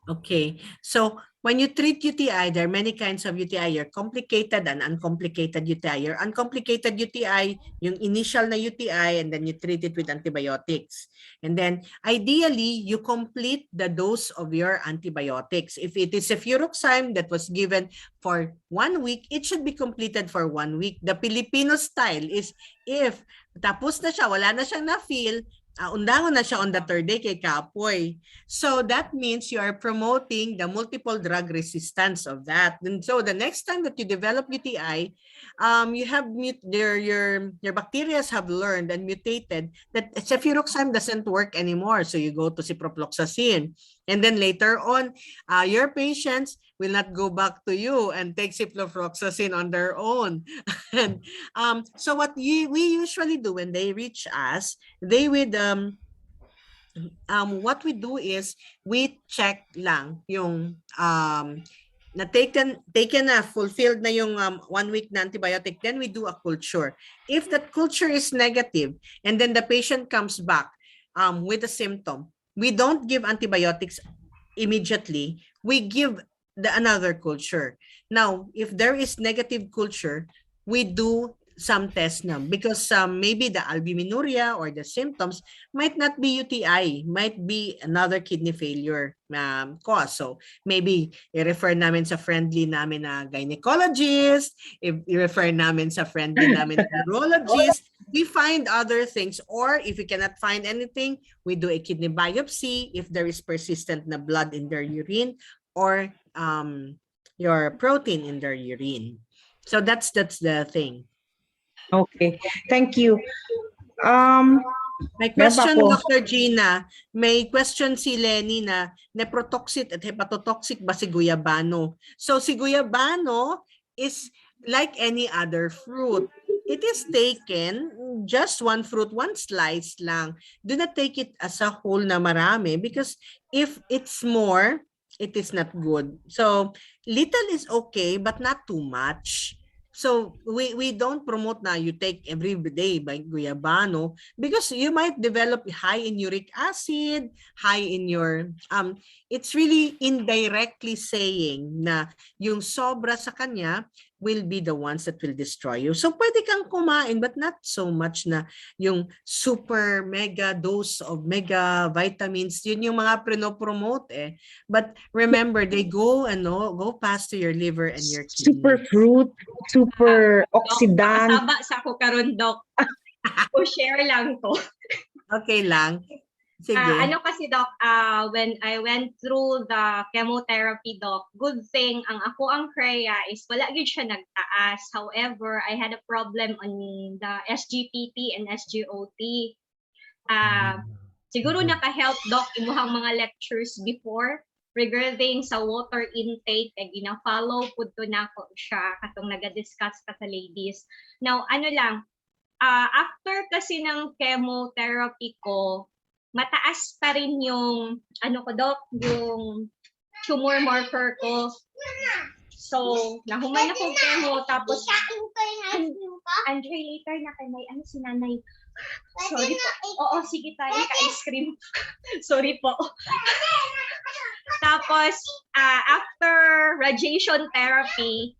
Okay. So when you treat UTI, there are many kinds of UTI. Your complicated and uncomplicated UTI. Your uncomplicated UTI, yung initial na UTI, and then you treat it with antibiotics. And then ideally, you complete the dose of your antibiotics. If it is a furoxime that was given for 1 week, it should be completed for 1 week. The Filipino style is if tapos na siya, wala na siyang na-feel, undangon na siya on the third day kay kapoy. So that means you are promoting the multiple drug resistance of that. And so the next time that you develop UTI, you have your bacteria have learned and mutated that cefuroxime doesn't work anymore. So you go to ciprofloxacin. And then later on, your patients will not go back to you and take ciprofloxacin on their own. And so what we usually do when they reach us, they would what we do is we check lang yung na taken na fulfilled na yung 1 week na antibiotic, then we do a culture. If that culture is negative and then the patient comes back with a symptom, we don't give antibiotics immediately. We give another culture. Now, if there is negative culture, we do some tests na because maybe the albuminuria or the symptoms might not be UTI, might be another kidney failure cause. So maybe i-refer namin sa friendly namin na gynecologist, i-refer namin sa friendly namin na neurologist. We find other things, or if we cannot find anything, we do a kidney biopsy if there is persistent na blood in their urine or your protein in their urine. So that's the thing. Okay, thank you. May Meron pa question, po. Dr. Gina. May question si Lenny na nephrotoxic at hepatotoxic ba si guyabano? So si guyabano is like any other fruit. It is taken, just one fruit, one slice lang. Do not take it as a whole na marami because if it's more, it is not good. So little is okay but not too much. So we don't promote na you take every day by guyabano because you might develop high in uric acid, high in your it's really indirectly saying na yung sobra sa kanya will be the ones that will destroy you. So pwede kang kumain but not so much na yung super mega dose of mega vitamins. Yun yung mga prino-promote eh. But remember, they go past to your liver and your kidney. Super fruit, super oxidant. Taba sa ako karon, Doc. O share lang to. Okay lang. Sige. Ano kasi, Doc, when I went through the chemotherapy, Doc, good thing, ang CREA is wala gyud siya nagtaas. However, I had a problem on the SGPT and SGOT. Siguro naka-help, Doc, imuhang mga lectures before regarding sa water intake, kay gina-follow pud to nako siya katong naga-discuss ka sa ladies. Now, ano lang, after kasi ng chemotherapy ko, mataas pa rin yung, Doc, yung tumor marker ko. So, nahuman ako chemo, tapos, Andre, later na kay may, si nanay. Sorry po. Oo, sige tayo, ka-ice cream. Sorry po. Tapos, after radiation therapy,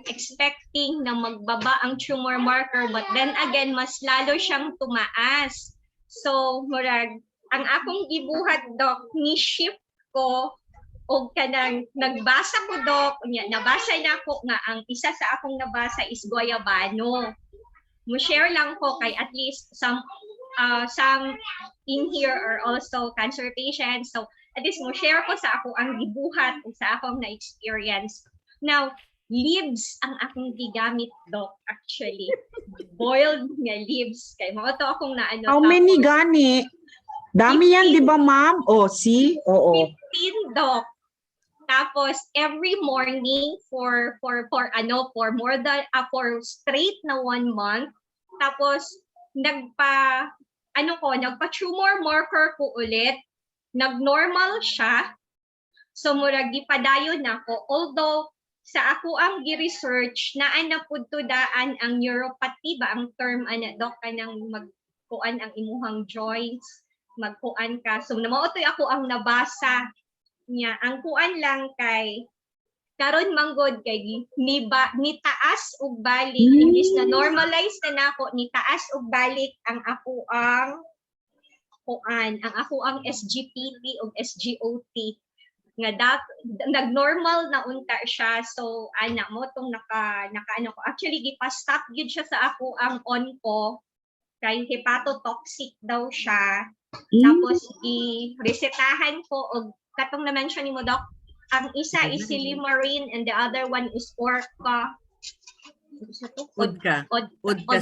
expecting na magbaba ang tumor marker, but then again, mas lalo siyang tumaas. So, ang akong gibuhat, Doc, ni-ship ko, o kanang nagbasa ko, Doc, nabasa na ako nga, ang isa sa akong nabasa is guayabano. Mo-share lang ko kay at least some in here are also cancer patients. So, at least mo-share ko sa ako ang gibuhat o sa akong na-experience. Now, leaves ang akong gigamit, Doc, actually. Boiled nga leaves. Kay mga to akong How many gani? Dami yan, di ba, ma'am? See? Oo. 15, Doc. Tapos every morning for more than for straight na 1 month. Tapos nagpa tumor marker ko ulit. Nag-normal siya. So murag gipadayon nako. Although sa ako ang gi-research na pud to daan ang neuropathy ba ang term Doc kanang magkuan ang imuhang joints, magkuan ka. So namautoy ako ang nabasa Nya ang kuan lang kay karon manggod kay ni taas ug balik imbis na normalize na nako ni taas ug balik ang ako ang SGPT ug SGOT nga nag-normal na unta siya. So ana mo tong naka ano ko, actually gipa-stop gyud siya sa ako ang on ko kay hepatotoxic daw siya. Tapos i-resetahan ko og katong na-mention nimo Doc, ang isa is Silimarin and the other one is Orca. Udka. Odca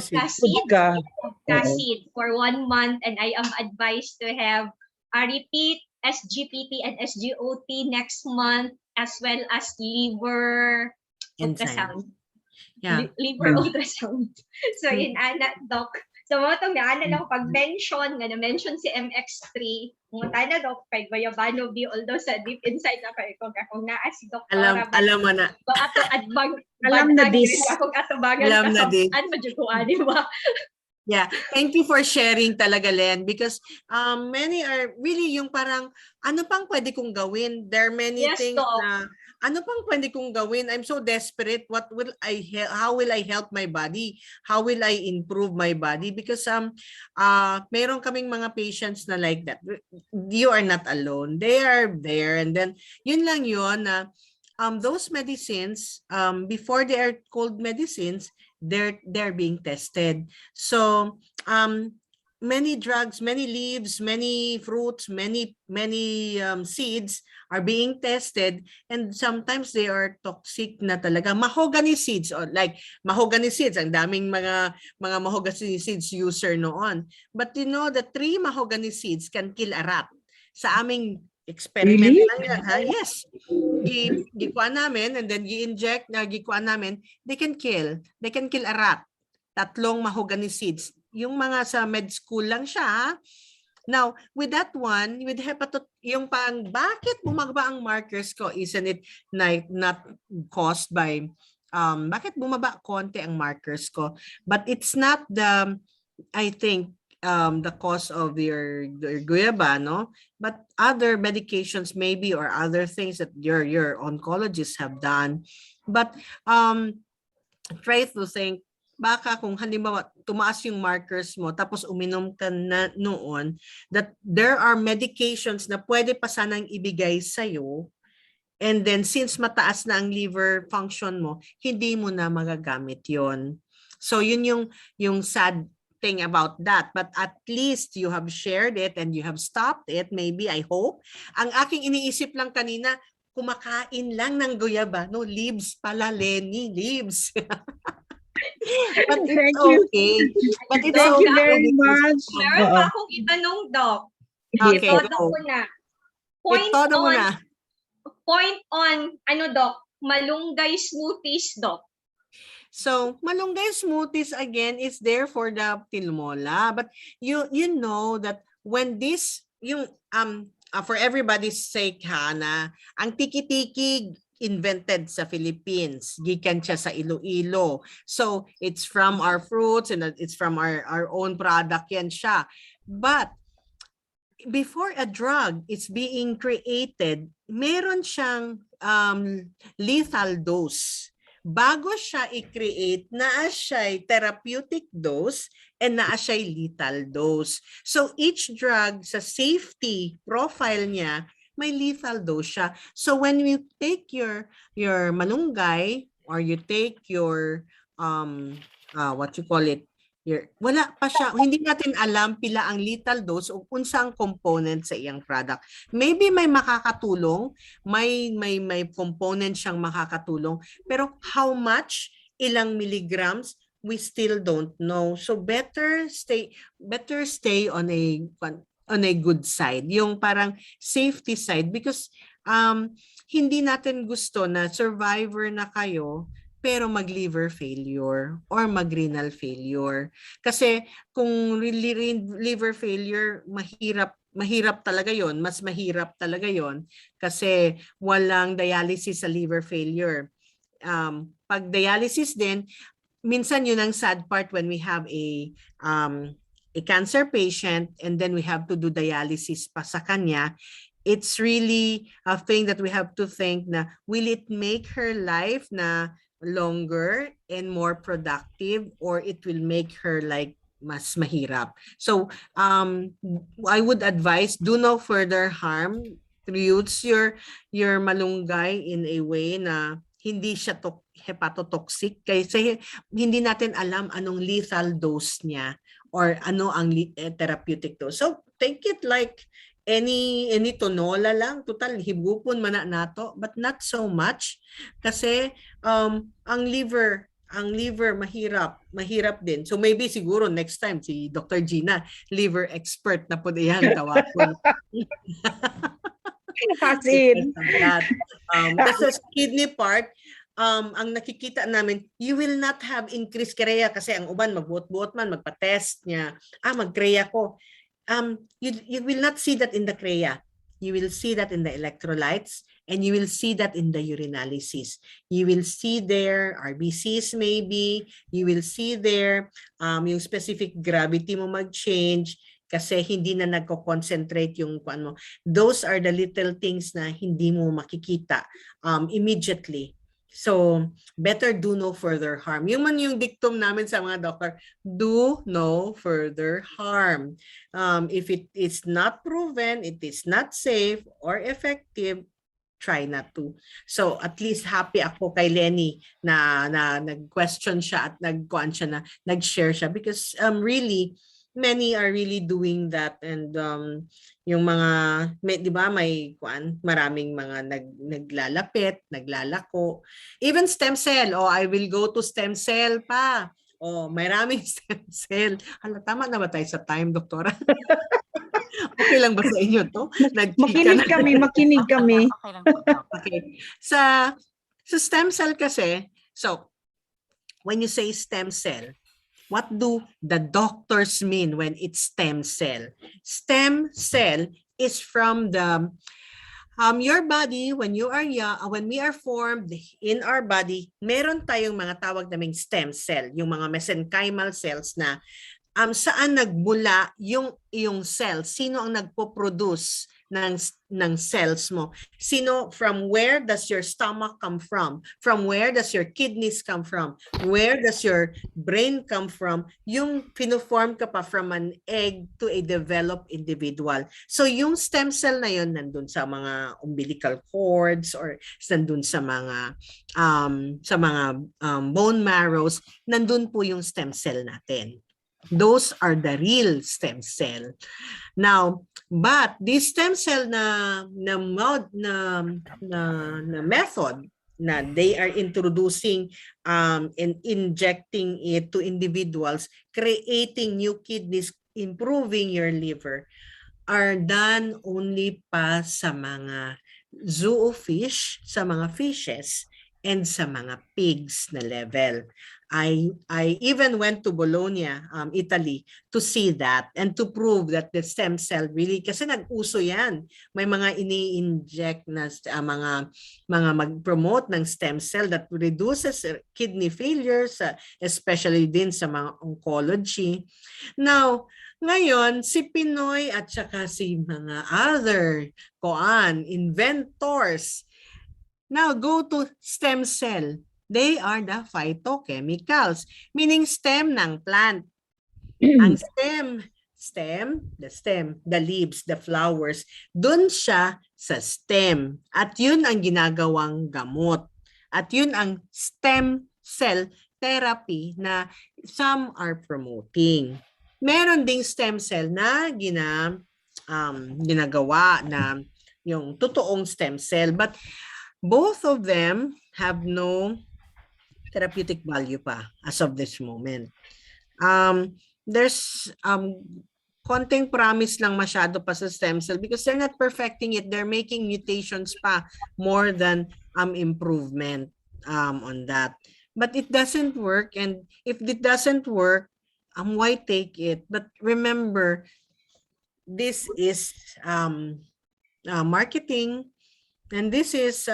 seed for 1 month, and I am advised to have a repeat SGPT and SGOT next month, as well as liver ultrasound. Yeah. Liver ultrasound. So in ana Doc, so mo tong naana lang pag-mention nga na-mention si MX3, mo na Doc kay Bayabano B, although sa deep inside na kay ko kung naa si Doc Alam mo na. So ato adbang Alam na this. Akong atubangan Alam na this. Ano ba ko ani ba? Yeah, thank you for sharing talaga, Len, because many are really yung parang ano pang pwede kong gawin? There are many Yes, things Doc. na ano pang pwede kong gawin? I'm so desperate. How will I help my body? How will I improve my body? Because meron kaming mga patients na like that. You are not alone. They are there, and then yun lang yun na those medicines before they are called medicines, they're being tested. So many drugs, many leaves, many fruits, many seeds are being tested, and sometimes they are toxic na talaga. Mahogany seeds, or like mahogany seeds, ang daming mga mahogany seeds user noon. But you know, the 3 mahogany seeds can kill a rat. Sa aming experiment lang yan, ha? Yes. Gikuan namin, and then gi-inject na gikuan namin, they can kill a rat. 3 mahogany seeds. Yung mga sa med school lang siya, ha? Now, with that one, with yung pang bakit bumaba ang markers ko, isn't it not caused by bakit bumaba konti ang markers ko? But it's not I think the cause of your guyaba, no? But other medications maybe, or other things that your oncologists have done. But try to think, baka kung halimbawa tumaas yung markers mo tapos uminom ka na noon, that there are medications na pwede pa sanang ibigay sa'yo, and then since mataas na ang liver function mo, hindi mo na magagamit yon. So yun yung sad thing about that. But at least you have shared it and you have stopped it, maybe, I hope. Ang aking iniisip lang kanina, kumakain lang ng guyaba, no? Leaves pala, Lenny, leaves. But it's okay. But it's Thank okay. you very much. Meron pa akong itanong, Doc. Okay. Itodo ko na. Itodo mo na. Point on, Doc, malunggay smoothies, Doc. So, malunggay smoothies again is there for the tilmola. But you know that when this, for everybody's sake, Hana, ang tiki-tiki invented sa Philippines. Gikan siya sa Iloilo. So, it's from our fruits and it's from our own product yan siya. But, before a drug is being created, meron siyang lethal dose. Bago siya i-create, naa siya'y therapeutic dose and naa siya'y lethal dose. So each drug sa safety profile niya, may lethal dose siya. So when you take your malunggay, or you take your what you call it, wala pa siya, hindi natin alam pila ang lethal dose o unsang component sa iyang product. Maybe may makakatulong, may component siyang makakatulong, pero how much, ilang milligrams, we still don't know. So better stay on a good side, yung parang safety side, because hindi natin gusto na survivor na kayo pero mag-liver failure or mag-renal failure. Kasi kung liver failure, mahirap talaga yon, mas mahirap talaga yon kasi walang dialysis sa liver failure. Pag dialysis din, minsan yun ang sad part when we have a cancer patient and then we have to do dialysis pa sa kanya. it's really a thing that we have to think na will it make her life na longer and more productive, or it will make her like mas mahirap. So I would advise do no further harm. Use your malunggay in a way na hindi siya hepatotoxic kasi hindi natin alam anong lethal dose niya or ano ang therapeutic dose. So take it like any tonola lang, total higupon man na nato, but not so much kasi ang liver mahirap din. So maybe siguro next time si Dr. Gina, liver expert na po diyan tawagon. As in. Kasi sa kidney part, ang nakikita namin, you will not have increased urea kasi ang uban magbuot-buot man, magpa-test niya, mag-urea ko. You will not see that in the urea. You will see that in the electrolytes, and you will see that in the urinalysis. You will see there RBCs maybe, you will see there yung specific gravity mo mag-change kasi hindi na nagko-concentrate yung ano. Those are the little things na hindi mo makikita immediately. So, better do no further harm. Yung man yung dictum namin sa mga doctor, do no further harm. If it is not proven, it is not safe or effective, try not to. So, at least happy ako kay Lenny na nag-question siya at nag-share siya because really, many are really doing that, and yung mga di ba may maraming mga naglalapit, naglalako, even stem cell. I will go to stem cell pa. Maraming stem cell. Hala, tama na ba tayo sa time, doktora? Okay lang ba sa inyo to? Makinig kami. Okay lang po. Okay. Sa stem cell kasi, so when you say stem cell, what do the doctors mean when it's stem cell? Stem cell is from the your body when you are young, when we are formed in our body, meron tayong mga tawag naming stem cell, yung mga mesenchymal cells na saan nagmula yung iyong cell, sino ang nagpo-produce ng cells mo, sino, from where does your stomach come from where does your kidneys come from, where does your brain come from, yung pinoform ka pa from an egg to a developed individual. So yung stem cell na yun nandun sa mga umbilical cords or nandun sa mga bone marrows, nandun po yung stem cell natin. Those are the real stem cell. Now, but this stem cell na method na they are introducing and injecting it to individuals, creating new kidneys, improving your liver, are done only pa sa mga zoofish, sa mga fishes, and sa mga pigs na level. I even went to Bologna, Italy, to see that and to prove that the stem cell really, kasi nag-uso yan. May mga ini-inject na mga mag-promote ng stem cell that reduces kidney failures, especially din sa mga oncology. Now, ngayon, si Pinoy at saka si mga other inventors, now go to stem cell. They are the phytochemicals, meaning stem ng plant. Ang the leaves, the flowers, dun siya sa stem. At yun ang ginagawang gamot. At yun ang stem cell therapy na some are promoting. Meron ding stem cell na ginagawa na yung totoong stem cell. But both of them have no therapeutic value pa as of this moment. There's konting promise lang masyado pa sa stem cell because they're not perfecting it. They're making mutations pa more than improvement on that. But it doesn't work, and if it doesn't work, why take it? But remember, this is marketing, and this is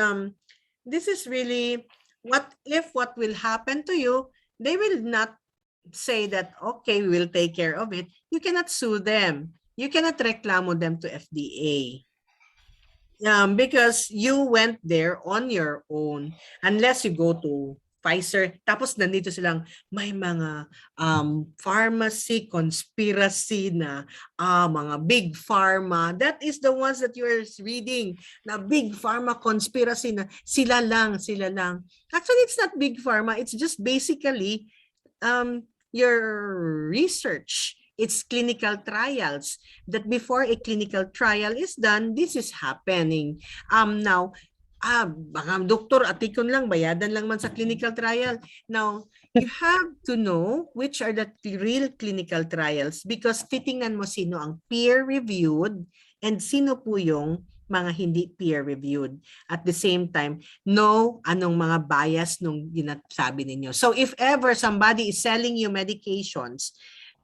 really what will happen to you. They will not say that, okay, we will take care of it. You cannot sue them. You cannot reklamo them to FDA. Because you went there on your own, unless you go to Pfizer, tapos nandito silang may mga pharmacy conspiracy na mga big pharma. That is the ones that you are reading, na big pharma conspiracy na sila lang, sila lang. Actually, it's not big pharma. It's just basically your research. It's clinical trials. That before a clinical trial is done, this is happening. Now, baka doktor, atikon lang, bayadan lang man sa clinical trial. Now, you have to know which are the real clinical trials because titingnan mo sino ang peer-reviewed and sino po yung mga hindi peer-reviewed. At the same time, know anong mga bias nung ginasabi ninyo. So if ever somebody is selling you medications,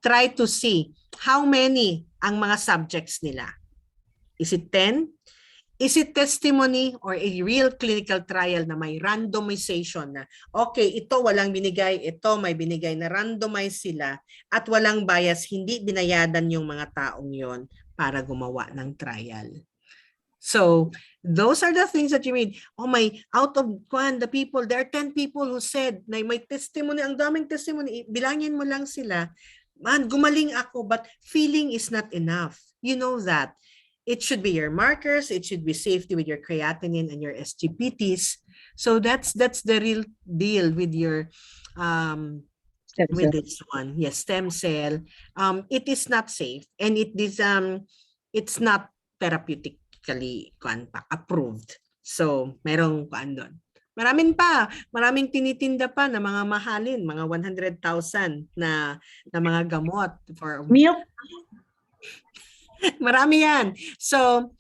try to see how many ang mga subjects nila. Is it 10? Is it testimony or a real clinical trial na may randomization na, okay, ito walang binigay, ito may binigay na randomize sila at walang bias, hindi binayadan yung mga taong yon para gumawa ng trial. So those are the things that you mean. Oh my, out of the people, there are 10 people who said na may testimony, ang daming testimony, bilangin mo lang sila. Man, gumaling ako, but feeling is not enough. You know that. It should be your markers. It should be safety with your creatinine and your SGPTs. So that's the real deal with your with this one. Yes, stem cell. It is not safe and it is it's not therapeutically approved. So merong doon. Maraming tinitinda pa na mga mahalin, mga 100,000 na mga gamot for Milk? Marami yan. So,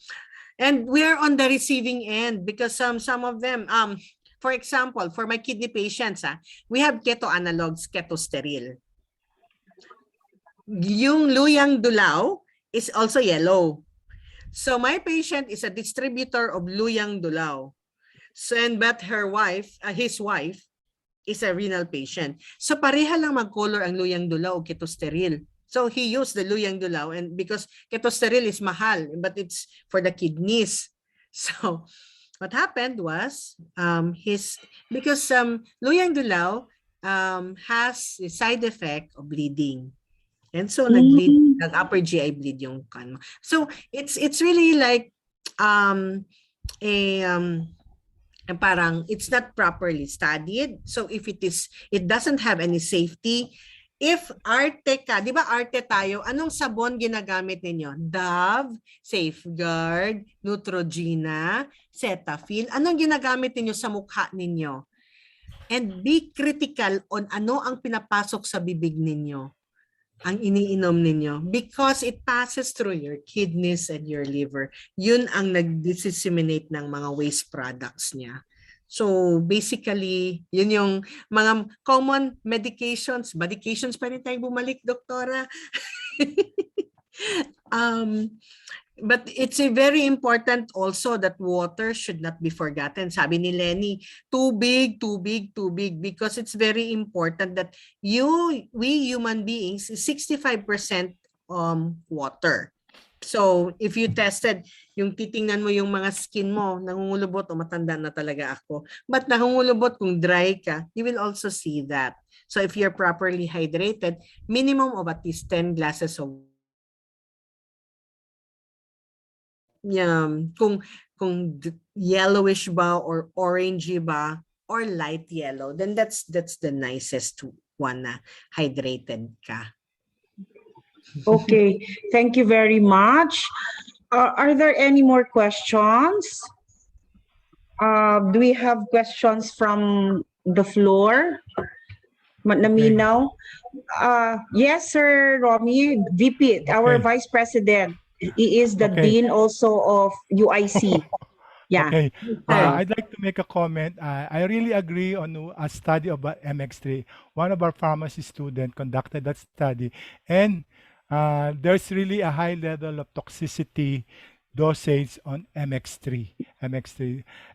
and we're on the receiving end because some of them, for example, for my kidney patients, we have keto analogs, keto sterile. Yung luyang dulaw is also yellow. So my patient is a distributor of luyang dulaw. So, but his wife is a renal patient. So pareha lang mag-color ang luyang dulaw o keto sterile. So he used the luyang dulaw and because ketosteril is mahal, but it's for the kidneys. So what happened was because luyang dulaw has a side effect of bleeding. And so nag-bleed, nag-upper GI bleed yung kan. So it's really like parang it's not properly studied. So if it doesn't have any safety. If arte ka, di ba arte tayo, anong sabon ginagamit ninyo? Dove, Safeguard, Neutrogena, Cetaphil. Anong ginagamit ninyo sa mukha ninyo? And be critical on ano ang pinapasok sa bibig ninyo, ang iniinom ninyo. Because it passes through your kidneys and your liver. Yun ang nag-disseminate ng mga waste products niya. So basically, yun yung mga common medications pa rin tayo bumalik, doktora. But it's a very important also that water should not be forgotten. Sabi ni Lenny, too big, because it's very important that we human beings is 65% water. So, if you tested, yung titingnan mo yung mga skin mo, nangungulubot o matanda na talaga ako. But nangungulubot kung dry ka, you will also see that. So, if you're properly hydrated, minimum of at least 10 glasses of kung yellowish ba or orangey ba or light yellow, then that's the nicest one na hydrated ka. Okay, thank you very much. Are there any more questions? Do we have questions from the floor? Naminaw? Yes, Sir Romy, VP, our Okay. Vice President. He is the Okay. Dean also of UIC. Yeah. Okay. Sure. I'd like to make a comment. I really agree on a study about MX3. One of our pharmacy students conducted that study, and there's really a high level of toxicity dosage on MX3.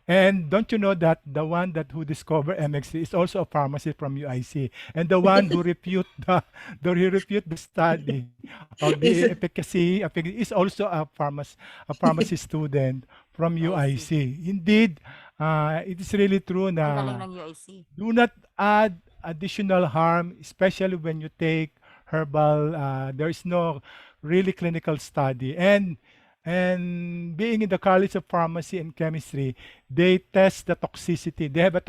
And don't you know that the one who discovered MX3 is also a pharmacist from UIC, and the one who refute the study of the efficacy is also a pharmacy student from UIC. Indeed, it is really true Ang galing na ng UIC. do not add additional harm, especially when you take herbal. There is no really clinical study, and being in the College of Pharmacy and Chemistry, they test the toxicity. They have a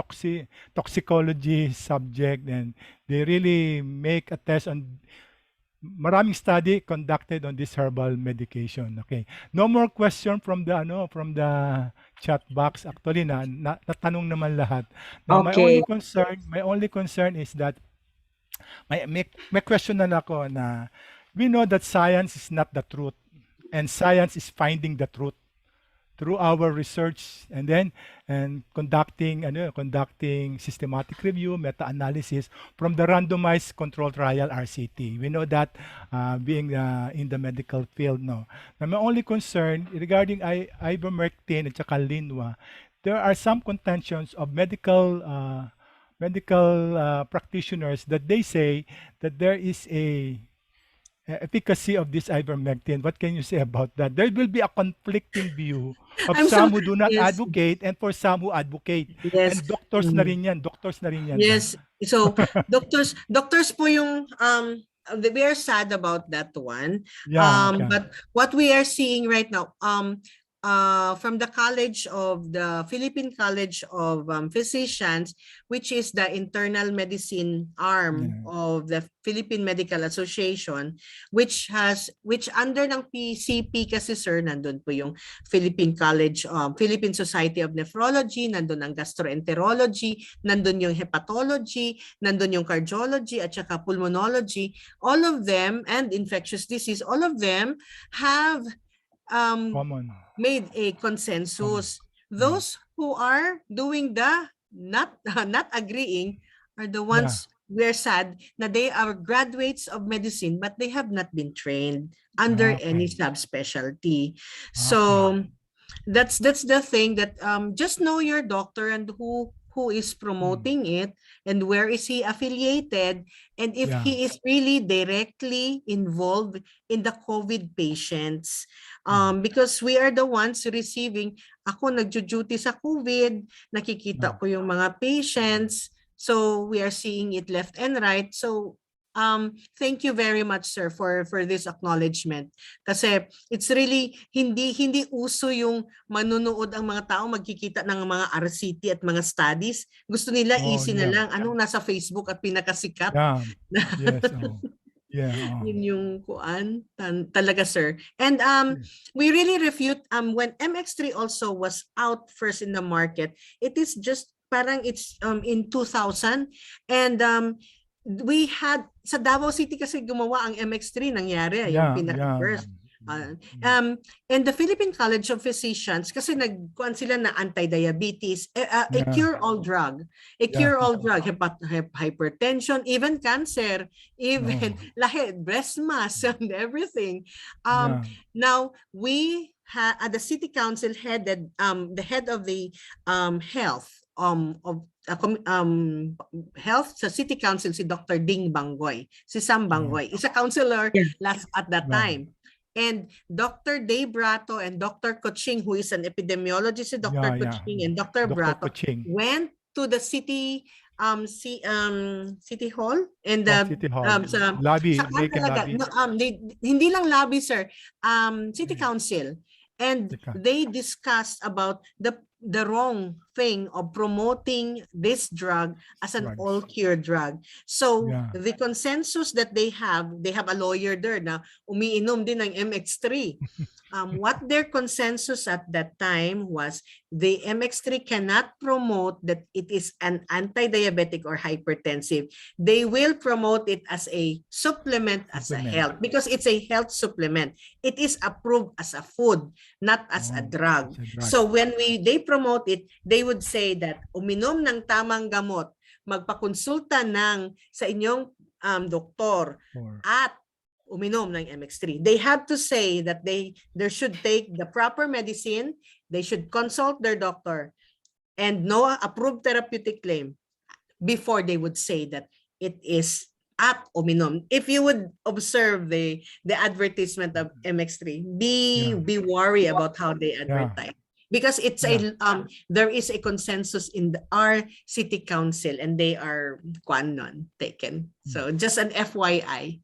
toxicology subject, and they really make a test on maraming study conducted on this herbal medication. Okay. No more question from the chat box. Actually natanong naman lahat. Now Okay. my only concern is that may question na ako na we know that science is not the truth, and science is finding the truth through our research, and conducting systematic review, meta-analysis from the randomized control trial RCT. We know that, being in the medical field, no. Now, my only concern regarding ivermectin at saka linwa, there are some contentions of medical practitioners that they say that there is a efficacy of this ivermectin. What can you say about that? There will be a conflicting view of I'm some so who do not yes, advocate and for some who advocate. yes. And doctors na Mm. rin yan. Doctors na rin yan ba? Yes. So doctors po yung we are sad about that one. Yeah, yeah, But what we are seeing right now, from the Philippine College of Physicians, which is the internal medicine arm yeah. of the Philippine Medical Association, which under ng PCP kasi sir, nandun po yung Philippine Society of Nephrology, nandun ang gastroenterology, nandun yung hepatology, nandun yung cardiology at saka pulmonology. All of them, and infectious disease, all of them have Common. made a consensus. Yeah. Those who are doing the not agreeing are the Yeah. ones we're sad na they are graduates of medicine but they have not been trained under any Okay. subspecialty. So Okay. that's the thing that just know your doctor and who is promoting it and where is he affiliated, and if Yeah. he is really directly involved in the COVID patients, because we are the ones receiving. Ako nagjo-duty sa COVID, nakikita ko yung mga patients, so we are seeing it left and right. So thank you very much sir for this acknowledgement, kasi it's really hindi uso yung manunood ang mga tao magkikita ng mga RCT at mga studies. Gusto nila Oh, easy na yeah. lang anong nasa Facebook at pinakasikat. Yeah. Yes. Oh. Yeah. Oh. Yun yung kuan talaga sir. And we really refute when MX3 also was out first in the market. It is just parang it's in 2000, and we had sa Davao City kasi gumawa ang MX3, nangyari yung Yeah. pinaka-first. And the Philippine College of Physicians, kasi nagkuan sila na anti-diabetes, a Yeah. cure-all drug. A Yeah. cure-all drug, hypertension, even cancer, even lahi, breast mass and everything. Yeah. Now, we at the city council headed, the head of the health of health sa city council, si Dr. Ding Banggoy, si Sam Banggoy, is a counselor last at that Yeah. time. And Dr. Dave Brato and Dr. Kuching, who is an epidemiologist, si Dr. Yeah. Kuching and Dr. Dr. Brato Kuching. went to the city city hall and City Hall. Lobby. sa Vacant talaga, lobby. no, hindi lang lobby sir, city council, and City council. they discussed about the wrong thing of promoting this drug as an Drugs. all-cure drug. So Yeah. the consensus that they have a lawyer there na umiinom din ng MX3. What their consensus at that time was the MX3 cannot promote that it is an anti-diabetic or hypertensive. They will promote it as a supplement, as a Supplement. health, because it's a health supplement. It is approved as a food, not as a drug. It's a drug. So when they promote it, they would say that uminom ng tamang gamot, magpakonsulta sa inyong doktor, at uminom ng MX3. They have to say that they should take the proper medicine, they should consult their doctor, and no approved therapeutic claim before they would say that it is at uminom. If you would observe the advertisement of MX3, be worried about how they advertise. because it's there is a consensus in our city council and they are taken. So just an FYI.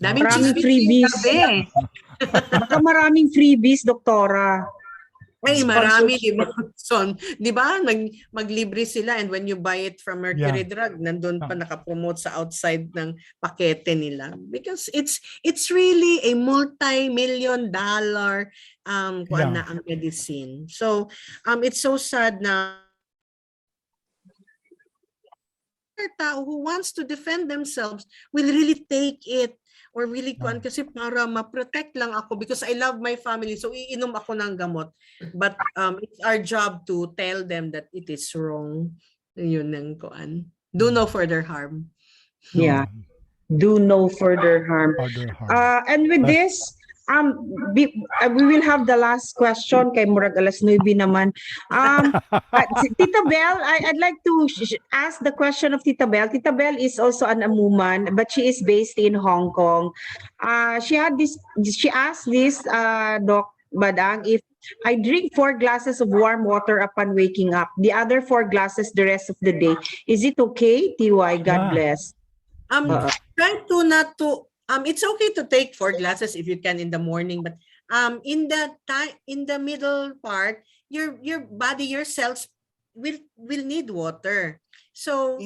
Daming Maraming chismis freebies. gabi. Baka maraming freebies, doktora. Ay, marami, di ba? Sponsorship. So, di ba? Maglibre sila and when you buy it from Mercury Yeah. Drug, nandun pa nakapromote sa outside ng pakete nila. Because it's really a multi-million dollar na ang medicine. So, it's so sad na tao who wants to defend themselves will really take it or really kasi para ma-protect lang ako because I love my family. So iinom ako ng gamot. But it's our job to tell them that it is wrong. Yun ang kuan. Do no further harm. Yeah. Do no further harm. And with this, we will have the last question kay Murag alas 9 naman. Tita Belle, I'd like to ask the question of Tita Belle. Tita Belle is also an Amuman, but she is based in Hong Kong. She asked this, Doc Badang, if I drink 4 glasses of warm water upon waking up, the other 4 glasses the rest of the day, is it okay? TY, God bless. Try to not to it's okay to take 4 glasses if you can in the morning, but in the middle part, your body, your cells will need water. So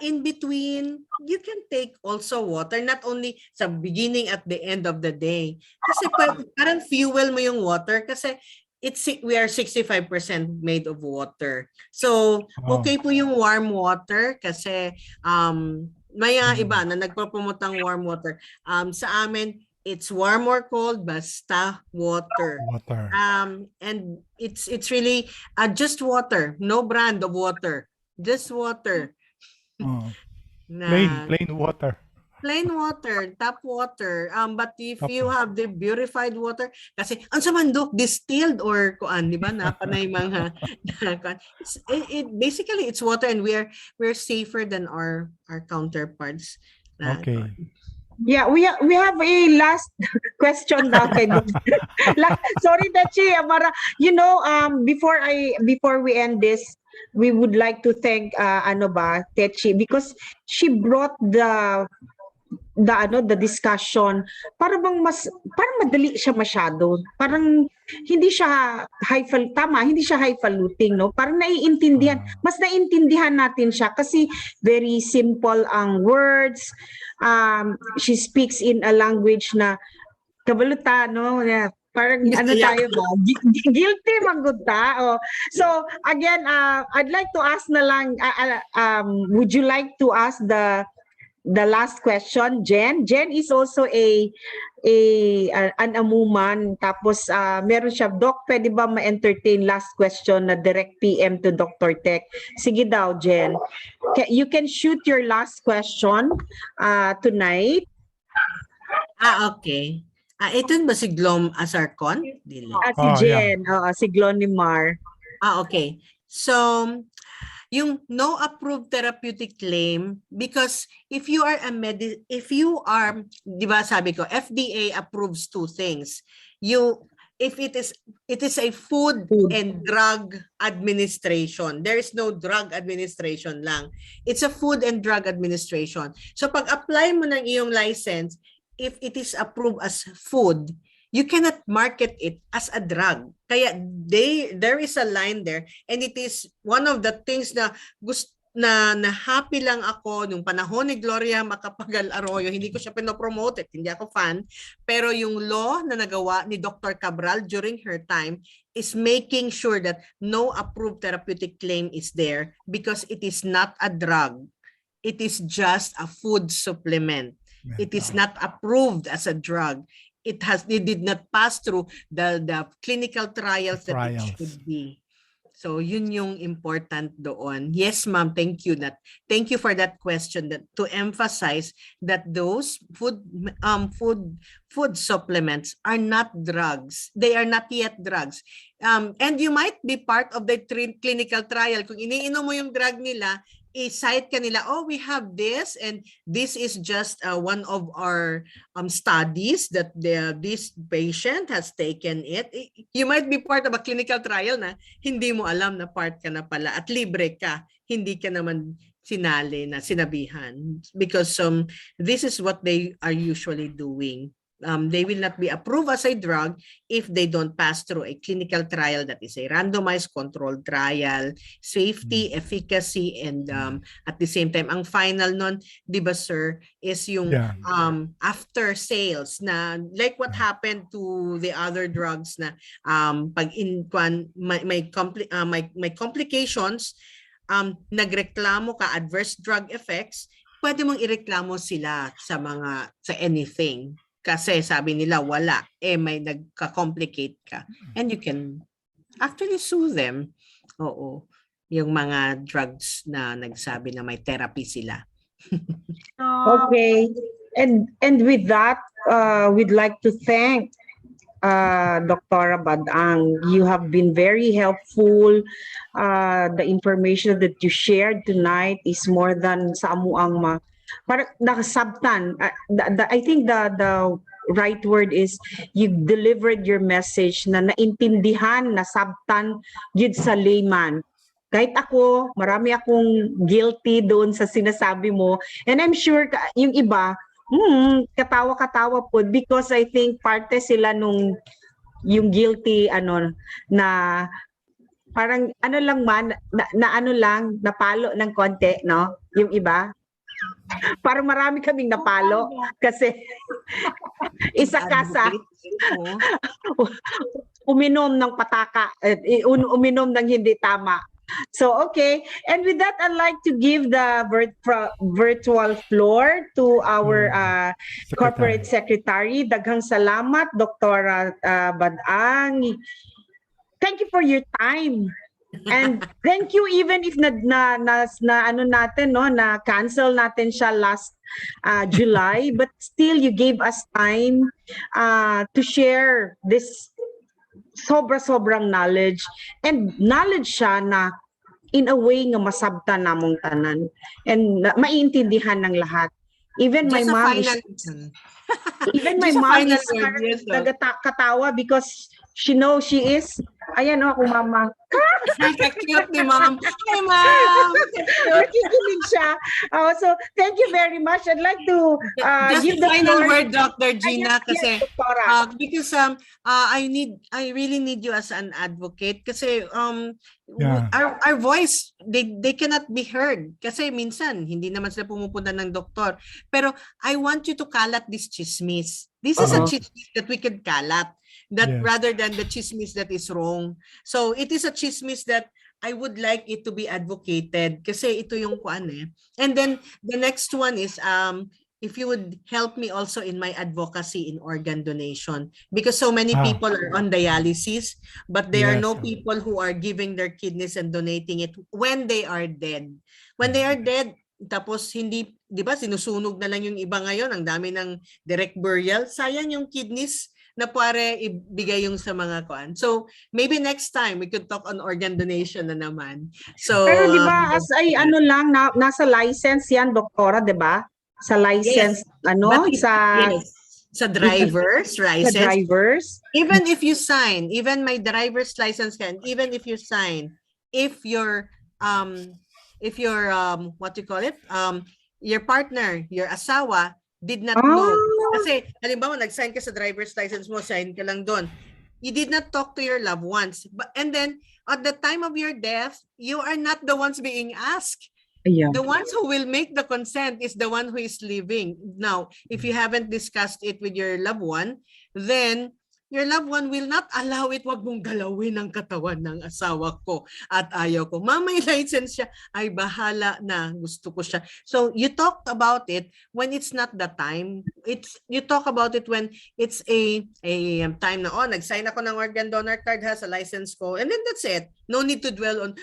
in between, you can take also water, not only sa beginning at the end of the day. Kasi parang fuel mo yung water kasi we are 65% made of water. So okay po yung warm water kasi may iba na nagpo-promote ng warm water. Sa amin, it's warm or cold, basta water. And it's really just water, no brand of water, just water. Plain water. Plain water, tap water. But if you have the purified water, kasi ang samandok, distilled or kuan, di ba? Napanay mga basically it's water and we're safer than our counterparts. Okay. Yeah, we have a last question daw kay sorry Techi, before we end this, we would like to thank Techi because she brought the discussion para madali siya masyado. Parang hindi siya highfalutin, no? Parang mas naiintindihan natin siya kasi very simple ang words. She speaks in a language na kabaluta, no? Parang tayo ba? Guilty magudta. So again, I'd like to ask na lang, would you like to ask the last question, Jen? Jen is also an Amuman. Tapos meron siya, Doc, pwede ba ma-entertain last question na direct PM to Dr. Tech? Sige daw, Jen. You can shoot your last question tonight. Okay. Ito ba si Glom Asarcon? Si Jen, si Glonimar. Okay. So, yung no approved therapeutic claim, because if you are di ba sabi ko, FDA approves 2 things. If it is a food and drug administration. There is no drug administration lang. It's a food and drug administration. So pag apply mo ng iyong license, if it is approved as food, you cannot market it as a drug. Kaya there is a line there, and it is one of the things na happy lang ako nung panahon ni Gloria Macapagal Arroyo. Hindi ko siya pinopromote, hindi ako fan, pero yung law na nagawa ni Dr. Cabral during her time is making sure that no approved therapeutic claim is there because it is not a drug. It is just a food supplement. It is not approved as a drug. It did not pass through the clinical trials that it should be. So yun yung important doon. Yes, ma'am, thank you for that question, that to emphasize that those food supplements are not drugs. They are not yet drugs. And you might be part of the clinical trial. Kung iniinom mo yung drug nila, i-cite kanila, oh, we have this and this is just one of our studies that this patient has taken it. You might be part of a clinical trial na hindi mo alam na part ka na pala at libre ka. Hindi ka naman sinabihan because this is what they are usually doing. They will not be approved as a drug if they don't pass through a clinical trial that is a randomized controlled trial, safety, efficacy, and at the same time, ang final nun, di ba sir, is yung after sales na like what happened to the other drugs na pag may complications, nagreklamo ka, adverse drug effects, pwede mong ireklamo sila sa anything. Kasi sabi nila wala, may nagka-complicate ka. And you can actually sue them. Oo. Yung mga drugs na nagsabi na may therapy sila. Okay. And with that, we'd like to thank Dr. Badang. You have been very helpful. The information that you shared tonight is more than sa amuang para nakasabtan. I think the right word is you delivered your message na naintindihan, nasabtan yun sa layman. Kahit ako, marami akong guilty doon sa sinasabi mo. And I'm sure yung iba, katawa-katawa po because I think parte sila nung yung guilty na parang lang man napalo ng konti, no? Yung iba. Parang marami kaming napalo kasi isa ka sa uminom ng pataka, uminom ng hindi tama. So, okay. And with that, I'd like to give the virtual floor to our corporate secretary. Daghang salamat, Dr. Badang. Thank you for your time. And thank you even if na cancel natin siya last July, but still you gave us time to share this sobrang knowledge, and knowledge siya na in a way nga masabtan namong tanan and maiintindihan ng lahat. Even my mom is nagkatawa because she knows she is. Ayan ako, mama. Cute ni ma'am. Hi, ma'am. Nakikinig siya. So, thank you very much. I'd like to give the final word, Dr. Gina, kasi because I really need you as an advocate kasi our voice, they cannot be heard kasi minsan hindi naman sila pumupunta ng doktor. Pero I want you to kalat this chismis. This is a chismis that we can kalat. Rather than the chismis that is wrong. So it is a chismis that I would like it to be advocated kasi ito yung kuan eh. And then the next one is if you would help me also in my advocacy in organ donation because so many people are on dialysis but there are no people who are giving their kidneys and donating it when they are dead. When they are dead, tapos hindi, di ba, sinusunog na lang yung iba ngayon, ang dami ng direct burial, sayang yung kidneys na pare ibigay yung sa mga kuan. So maybe next time we could talk on organ donation na naman. So pero di ba as ay nasa license yan, doktora, di ba? Sa license sa driver's license. Sa drivers. Even if you sign, even my driver's license can, even if you sign, if your what you call it, your partner, your asawa did not know. Kasi, halimbawa, nag-sign ka sa driver's license mo, sign ka lang doon. You did not talk to your loved ones. And then, at the time of your death, you are not the ones being asked. The ones who will make the consent is the one who is living. Now, if you haven't discussed it with your loved one, then your loved one will not allow it. Wag mong galawin ang katawan ng asawa ko at ayaw ko. May license siya, ay bahala na, gusto ko siya. So you talk about it when it's not the time. You talk about it when it's a time na, nag-sign ako ng organ donor card sa license ko, and then that's it. No need to dwell on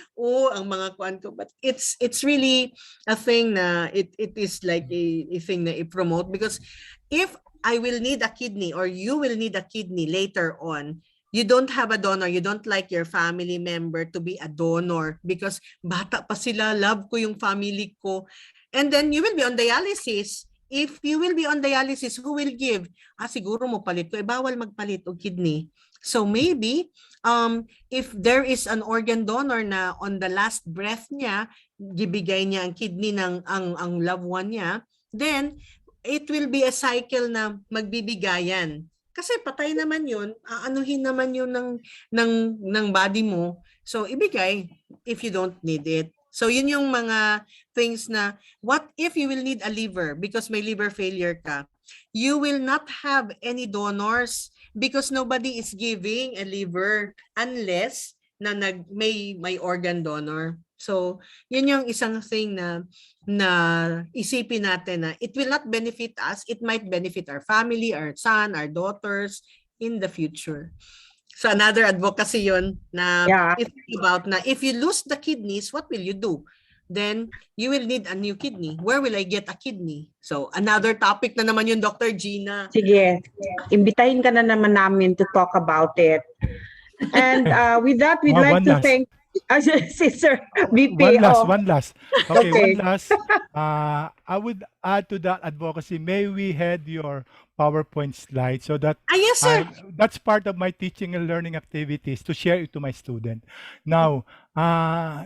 ang mga kuan ko. But it's really a thing na it is like a thing na i-promote because if I will need a kidney or you will need a kidney later on, you don't have a donor, you don't like your family member to be a donor because bata pa sila, love ko yung family ko. And then you will be on dialysis. If you will be on dialysis, who will give? Siguro mo palit ko. Bawal magpalit o kidney. So maybe, if there is an organ donor na on the last breath niya, gibigay niya ang kidney ng ang loved one niya, then it will be a cycle na magbibigayan. Kasi patay naman yun, aanuhin naman yun ng body mo. So ibigay if you don't need it. So yun yung mga things na, what if you will need a liver because may liver failure ka? You will not have any donors because nobody is giving a liver unless na may organ donor. So yun yung isang thing na isipin natin na it will not benefit us, it might benefit our family, our son, our daughters in the future. So another advocacy yun na if you lose the kidneys, what will you do? Then you will need a new kidney. Where will I get a kidney? So another topic na naman yun, Dr. Gina. Sige, imbitahin ka na naman namin to talk about it. And with that, we'd like to thank Sir BP. One last. Okay, one last. I would add to that advocacy, may we had your PowerPoint slide so that yes, sir. That's part of my teaching and learning activities to share it to my student. Now,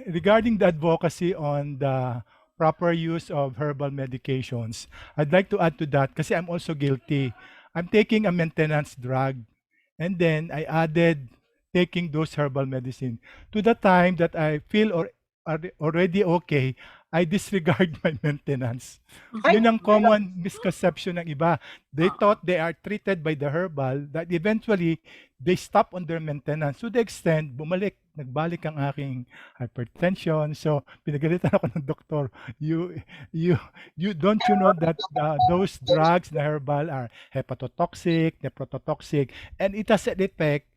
regarding the advocacy on the proper use of herbal medications, I'd like to add to that kasi I'm also guilty. I'm taking a maintenance drug and then I added taking those herbal medicine. To the time that I feel already okay, I disregard my maintenance. Yun ang common misconception ng iba. They thought they are treated by the herbal, that eventually they stop on their maintenance. To the extent, nagbalik ang aking hypertension. So, pinagalitan ako ng doktor. You don't you know that those drugs na herbal are hepatotoxic, nephrotoxic, and it has an effect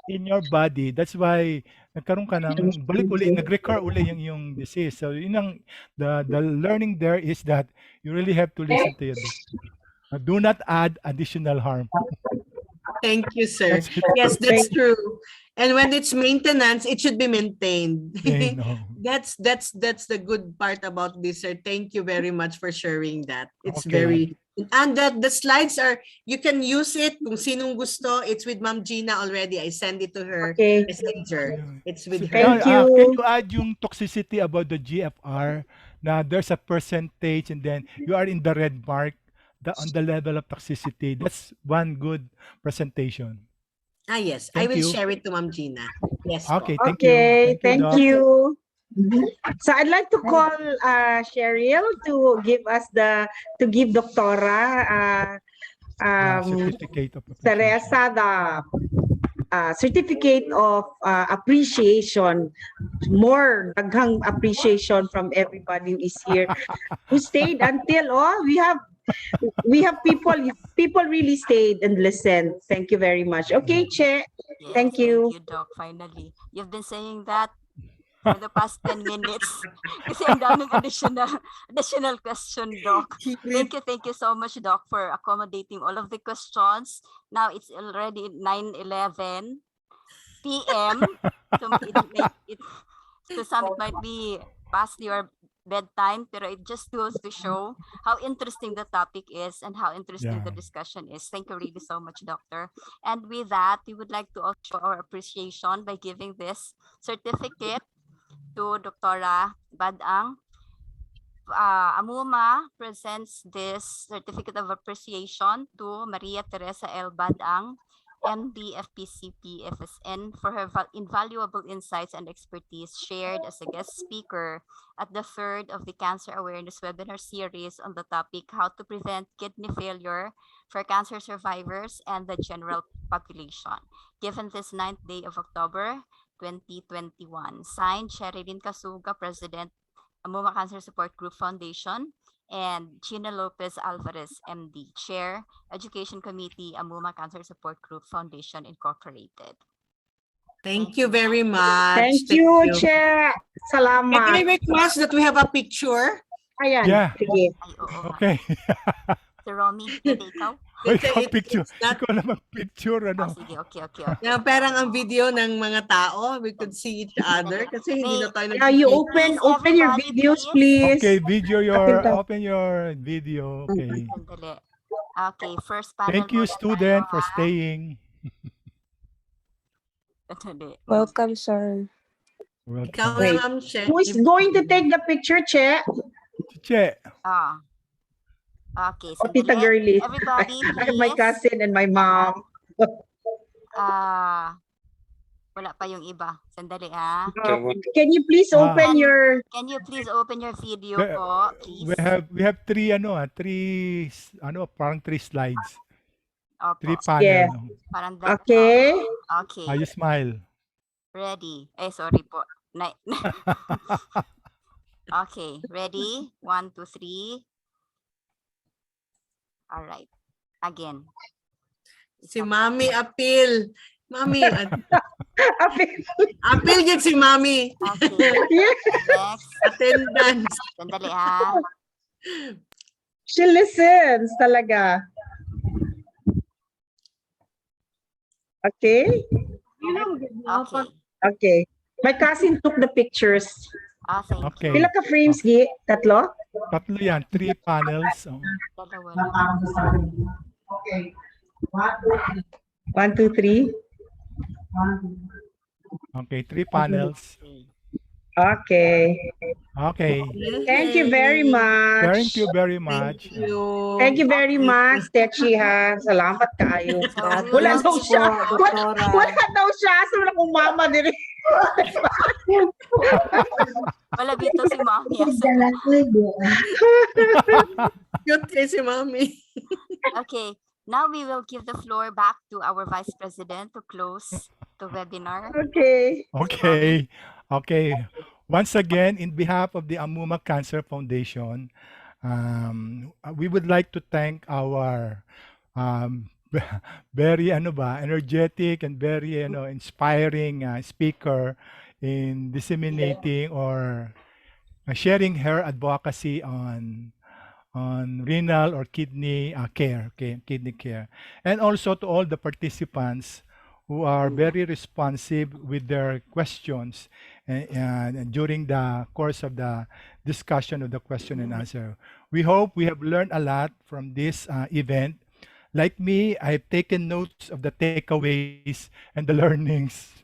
in your body. That's why nagkaroon ka ng nag-recur uli yung disease. So yun ang the learning there is that you really have to listen to your doctor. Do not add additional harm. Thank you, sir. Yes, that's true. And when it's maintenance, it should be maintained. That's the good part about this, sir. Thank you very much for sharing that. It's very, and the slides are, you can use it kung sinong gusto. It's with Ma'am Gina already. I send it to her messenger. It's with her. Thank you. Can you add yung toxicity about the GFR? Na there's a percentage and then you are in the red mark on the level of toxicity. That's one good presentation. Yes, I will share it to Ma'am Gina. Yes. Okay, thank you. Thank Doc. you. So I'd like to call Cheryl to give Doctora certificate of Teresa the certificate of appreciation, more daghang appreciation from everybody who is here, who stayed until we have people really stayed and listened. Thank you very much. Okay, Che. Yes, thank you. Thank you, Doc. Finally, you've been saying that for the past 10 minutes. Kasi ang daming additional question, Doc. Thank you so much, Doc, for accommodating all of the questions. Now it's already 9:11 p.m. So to some it might be past your bedtime, pero it just goes to show how interesting the topic is and how interesting the discussion is. Thank you really so much, Doctor. And with that, we would like to also show our appreciation by giving this certificate to Doctora Badang. Amuma presents this certificate of appreciation to Maria Teresa L. Badang, MD, FPCP, FSN, for her invaluable insights and expertise shared as a guest speaker at the third of the Cancer Awareness Webinar Series on the topic How to Prevent Kidney Failure for Cancer Survivors and the General Population, given this 9th day of October 2021. Signed, Sherilyn Kasuga, President, Amuma Cancer Support Group Foundation, and Gina Lopez Alvarez, MD, Chair, Education Committee, Amuma Cancer Support Group Foundation, Incorporated. Thank you very much. Thank you, Chair. Salamat. Can I request that we have a picture? Ayan. Yeah. Sige. Ay, oo. Okay. Si Romy, pwede ikaw? ikaw picture. It's not, Ikaw naman picture, ano. Sige, okay. yeah, parang ang video ng mga tao, we could see each other kasi hindi na tayo Yeah, you nagkikita. open your everybody, videos, please. Okay, please. open your video. Okay. Sandali. Okay, first panel Thank you, muna student, tayo, for ha? staying. Sandali. Welcome, sir. Ikaw Welcome. na, Wait. Ma'am Che. Who is going to take the picture, Che? Che, Ah. Okay, O, Tita sandali. Girlie. Everybody, I have my please. cousin and my mom. Wala pa yung iba. Sandali, ha? Can you please open your... Can you please open your video We- po, please? we have three, parang three slides. Opo, Three panel. Yeah. parang that. Okay. Okay, You smile. ready. Sorry po. Okay, ready? 1, 2, 3. All right. Again. Si Mami appeal. Mami, appeal yun si Mami. Okay. Next. Attendance. Sandali, ha? She listens talaga. Okay. Okay. Okay. My cousin took the pictures. Thank Okay. you. Pila ka frames, Gi? Tatlo? Tatlo yan. Three panels. Oh. Dalawa lang. Okay. 1, 2, 3. Okay, three panels. Okay. Okay. Thank you very much. Thank you very much. Thank you. Thank you very much, Techi, ha. Salamat kayo. So, we will Wala now daw give siya. the- Wala daw siya. Asa na kung mama din. Wala dito si Mami. Cute kay si Mami. Okay. Now we will give the floor back to our Vice President to close the webinar. Okay. Okay. Okay. Once again, in behalf of the Amuma Cancer Foundation, we would like to thank our very energetic and very inspiring speaker in disseminating or sharing her advocacy on renal or kidney care, okay, kidney care, and also to all the participants who are very responsive with their questions and during the course of the discussion of the question and answer. We hope we have learned a lot from this event. Like me, I've taken notes of the takeaways and the learnings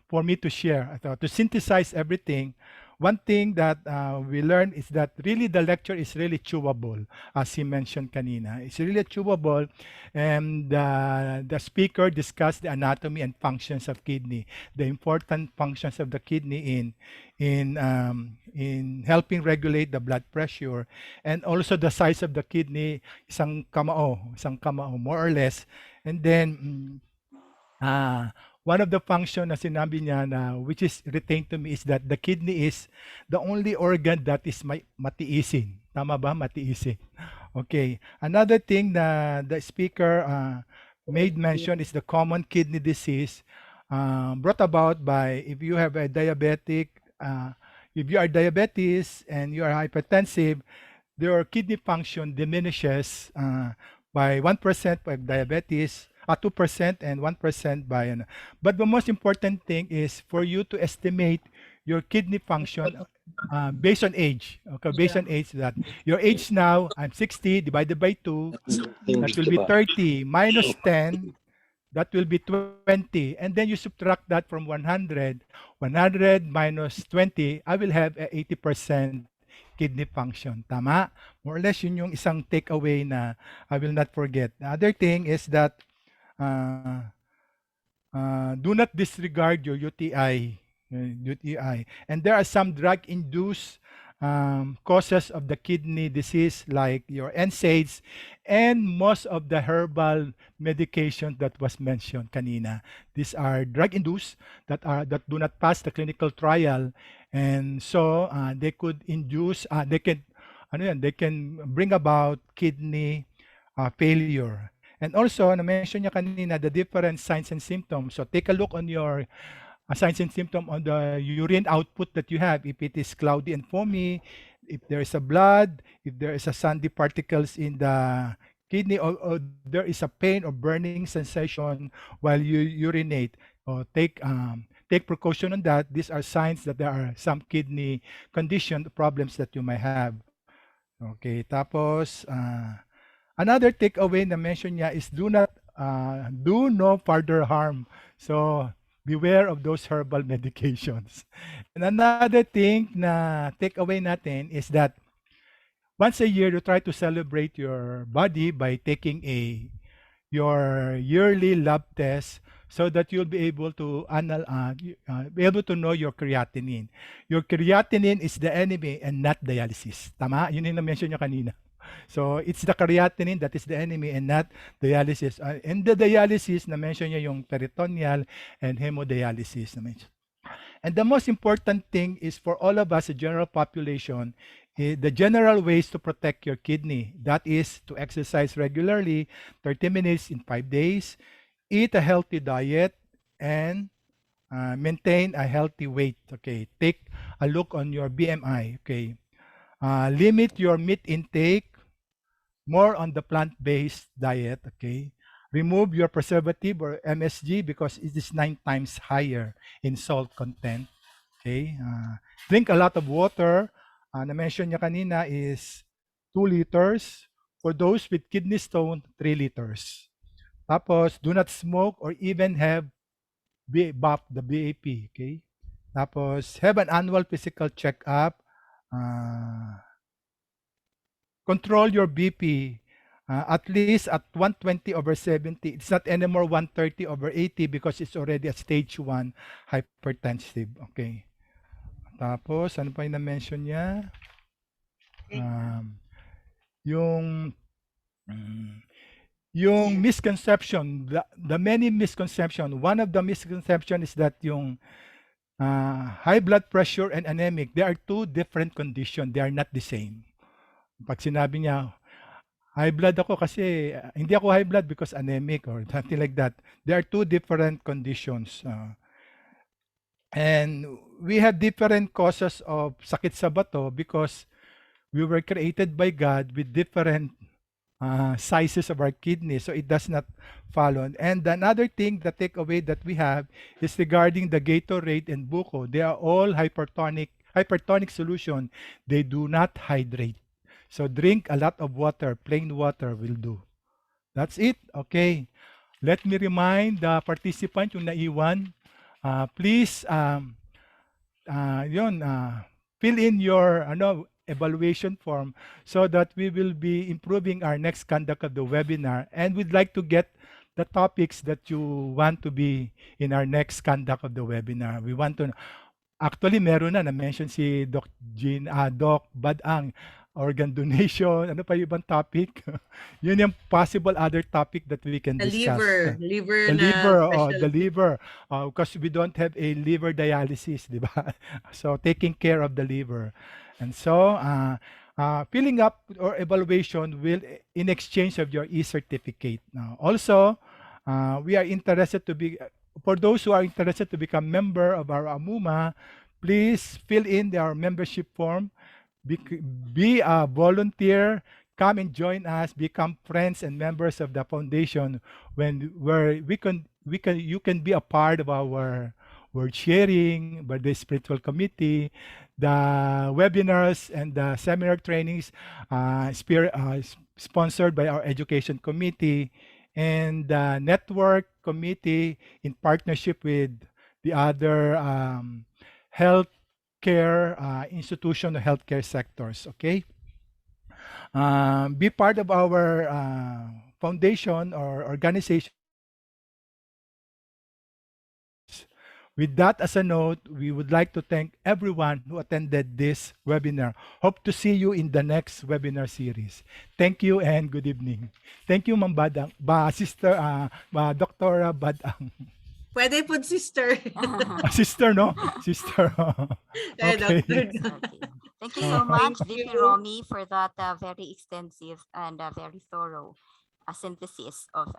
for me to share. I thought to synthesize everything. One thing that we learned is that really the lecture is really chewable, as he mentioned kanina. It's really chewable, and the speaker discussed the anatomy and functions of kidney, the important functions of the kidney in helping regulate the blood pressure, and also the size of the kidney, isang kamao, more or less, and then. One of the function na sinabi niya na which is retained to me is that the kidney is the only organ that is matiisin. Tama ba? Matiisin. Okay. Another thing na the speaker made mention is the common kidney disease brought about by if you have a diabetic, if you are diabetes and you are hypertensive, your kidney function diminishes by 1% by diabetes, 2% and 1% by but the most important thing is for you to estimate your kidney function based on age. Okay, based on age, that your age now, I'm 60 divided by 2, that will be 30 minus 10, that will be 20, and then you subtract that from 100 minus 20, I will have a 80% kidney function. Tama? More or less yun yung isang takeaway na I will not forget. The other thing is that do not disregard your UTI. And there are some drug-induced causes of the kidney disease like your NSAIDs and most of the herbal medication that was mentioned kanina. These are drug-induced that do not pass the clinical trial, and so they could induce they can bring about kidney failure. And also, na-mention niya kanina, the different signs and symptoms. So take a look on your signs and symptoms on the urine output that you have. If it is cloudy and foamy, if there is a blood, if there is a sandy particles in the kidney, or there is a pain or burning sensation while you urinate, or take precaution on that. These are signs that there are some kidney condition problems that you might have. Okay, tapos another takeaway na mention niya is do no further harm. So beware of those herbal medications. And another thing na takeaway natin is that once a year you try to celebrate your body by taking your yearly lab test so that you'll be able to be able to know your creatinine. Your creatinine is the enemy and not dialysis. Tama? Yun yung na-mention niya kanina. So it's the creatinine that is the enemy and not dialysis. And the dialysis, na-mention niya yung peritoneal and hemodialysis. Na-mention. And the most important thing is for all of us, the general population, the general ways to protect your kidney. That is to exercise regularly, 30 minutes in 5 days, eat a healthy diet, and maintain a healthy weight. Okay, take a look on your BMI. Okay, limit your meat intake, more on the plant-based diet. Okay, remove your preservative or MSG because it is 9 times higher in salt content. Okay, drink a lot of water. Na-mention niya kanina is 2 liters. For those with kidney stone, 3 liters. Tapos, do not smoke or even have BAP, the BAP. Okay? Tapos, have an annual physical checkup. Control your BP. At least at 120/70. It's not anymore 130/80 because it's already a stage 1 hypertensive. Okay. Tapos, ano pa yung na-mention niya? Yung misconception, the many misconception. One of the misconception is that yung high blood pressure and anemic, they are two different conditions. They are not the same. Pag sinabi niya, high blood ako kasi, hindi ako high blood because anemic or something like that. There are two different conditions. And we have different causes of sakit sa bato because we were created by God with different sizes of our kidney, so it does not follow. And another thing, the takeaway that we have is regarding the Gatorade and Buko. They are all hypertonic solution. They do not hydrate. So drink a lot of water. Plain water will do. That's it. Okay. Let me remind the participant yung naiwan. Please fill in your evaluation form so that we will be improving our next conduct of the webinar, and we'd like to get the topics that you want to be in our next conduct of the webinar. We want to actually meron na mention si Doc Badang, organ donation, ano pa yung ibang topic? Yun yung possible other topic that we can The discuss. liver The na liver, special. because we don't have a liver dialysis, di ba? So taking care of the liver. And so, filling up or evaluation will in exchange of your e-certificate. Now, also, we are interested to be, for those who are interested to become member of our Amuma, please fill in our membership form. Be a volunteer, come and join us, become friends and members of the foundation where you can be a part of our word sharing, by the spiritual committee, the webinars and the seminar trainings sponsored by our education committee, and the network committee in partnership with the other health care institution or healthcare sectors. Okay, be part of our foundation or organization. With that as a note, we would like to thank everyone who attended this webinar. Hope to see you in the next webinar series. Thank you and good evening. Thank you, Ma'am Badang, Sister, Dr. Badang. Pwede po, sister. Sister, no? Sister. Eh, Okay. Doctor. Okay. Thank you so much, Thank VP you. Romy, for that very extensive and very thorough synthesis of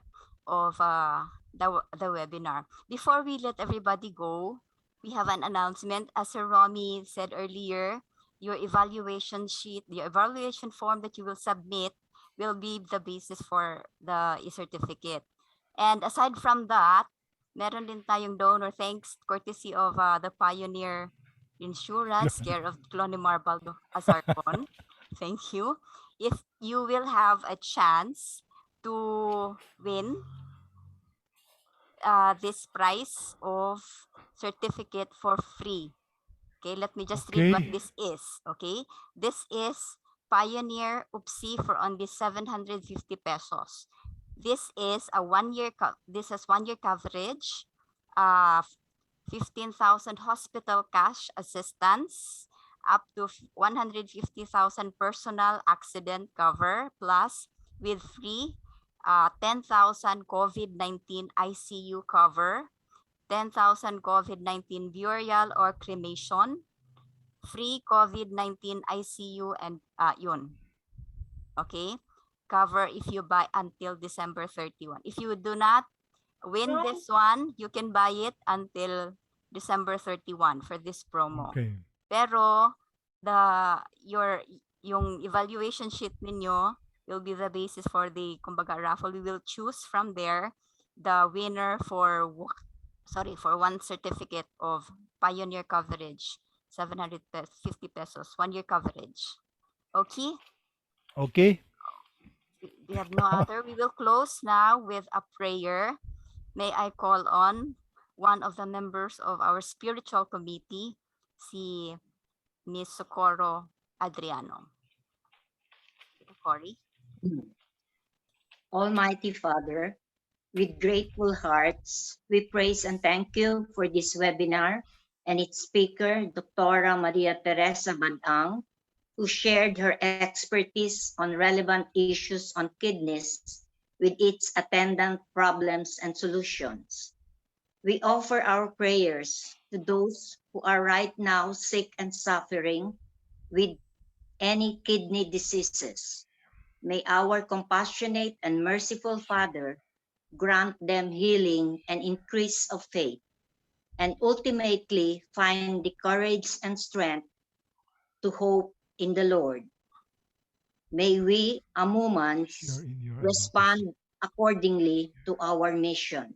the webinar. Before we let everybody go, we have an announcement. As Sir Romy said earlier, your evaluation sheet, the evaluation form that you will submit will be the basis for the e-certificate. And aside from that, meron din tayong donor thanks courtesy of the Pioneer Insurance, care of Clonimar Baldo Azarcon. Thank you. If you will have a chance to win this prize of certificate for free. Okay, let me just read what Okay. this is. Okay, this is Pioneer UPSI for only 750 pesos. This is a 1 year. This has 1 year coverage. 15,000 hospital cash assistance, up to 150,000 personal accident cover, plus with free 10,000 COVID-19 ICU cover, 10,000 COVID-19 burial or cremation, free COVID-19 ICU, and yun. Okay? Cover if you buy until December 31. If you do not win this one, you can buy it until December 31 for this promo. Okay. Pero yung evaluation sheet ninyo will be the basis for the kumbaga raffle. We will choose from there the winner for one certificate of Pioneer coverage, 750 pesos, 1 year coverage. Okay? Okay. We have no other. We will close now with a prayer. May I call on one of the members of our spiritual committee, si Miss Socorro Adriano. Cory. Almighty Father, with grateful hearts, we praise and thank you for this webinar and its speaker, Dr. Maria Teresa Badang, who shared her expertise on relevant issues on kidneys with its attendant problems and solutions. We offer our prayers to those who are right now sick and suffering with any kidney diseases. May our compassionate and merciful Father grant them healing and increase of faith, and ultimately find the courage and strength to hope in the Lord. May we, Amumans, Share in your respond accordingly to our mission.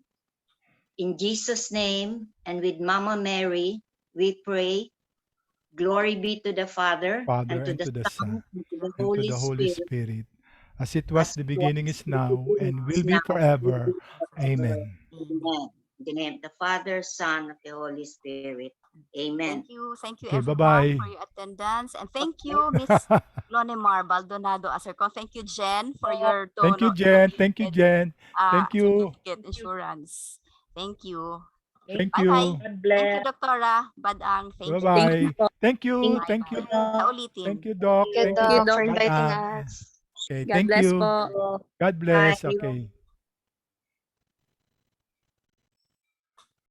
In Jesus' name and with Mama Mary, we pray. Glory be to the Father, Father, and to and the to the Son, Son, and to the and to Holy the Holy Spirit, Spirit, as it was as the it beginning, was is in the now, beginning, and is will be now, will forever. be forever. Amen. Amen. In the name of the Father, Son, of the Holy Spirit. Amen. Thank you Okay, everyone bye-bye. for your attendance. And thank you, Miss Clonemar Baldonado Acercon. Thank you, Jen, for your Thank you, Jen. Thank you, Jen. Thank you. certificate insurance. Thank you. Thank Bye-bye. you. God Thank bless. you, Doktora Badang. Thank you. Thank you Bye-bye. po. Thank you. Thank Thank you, you. Sa Doc. ulitin. Thank you, Doc. Thank you, Thank Doc, you, for inviting Badang. us. Okay, God thank bless you. po. God bless. Bye. Okay.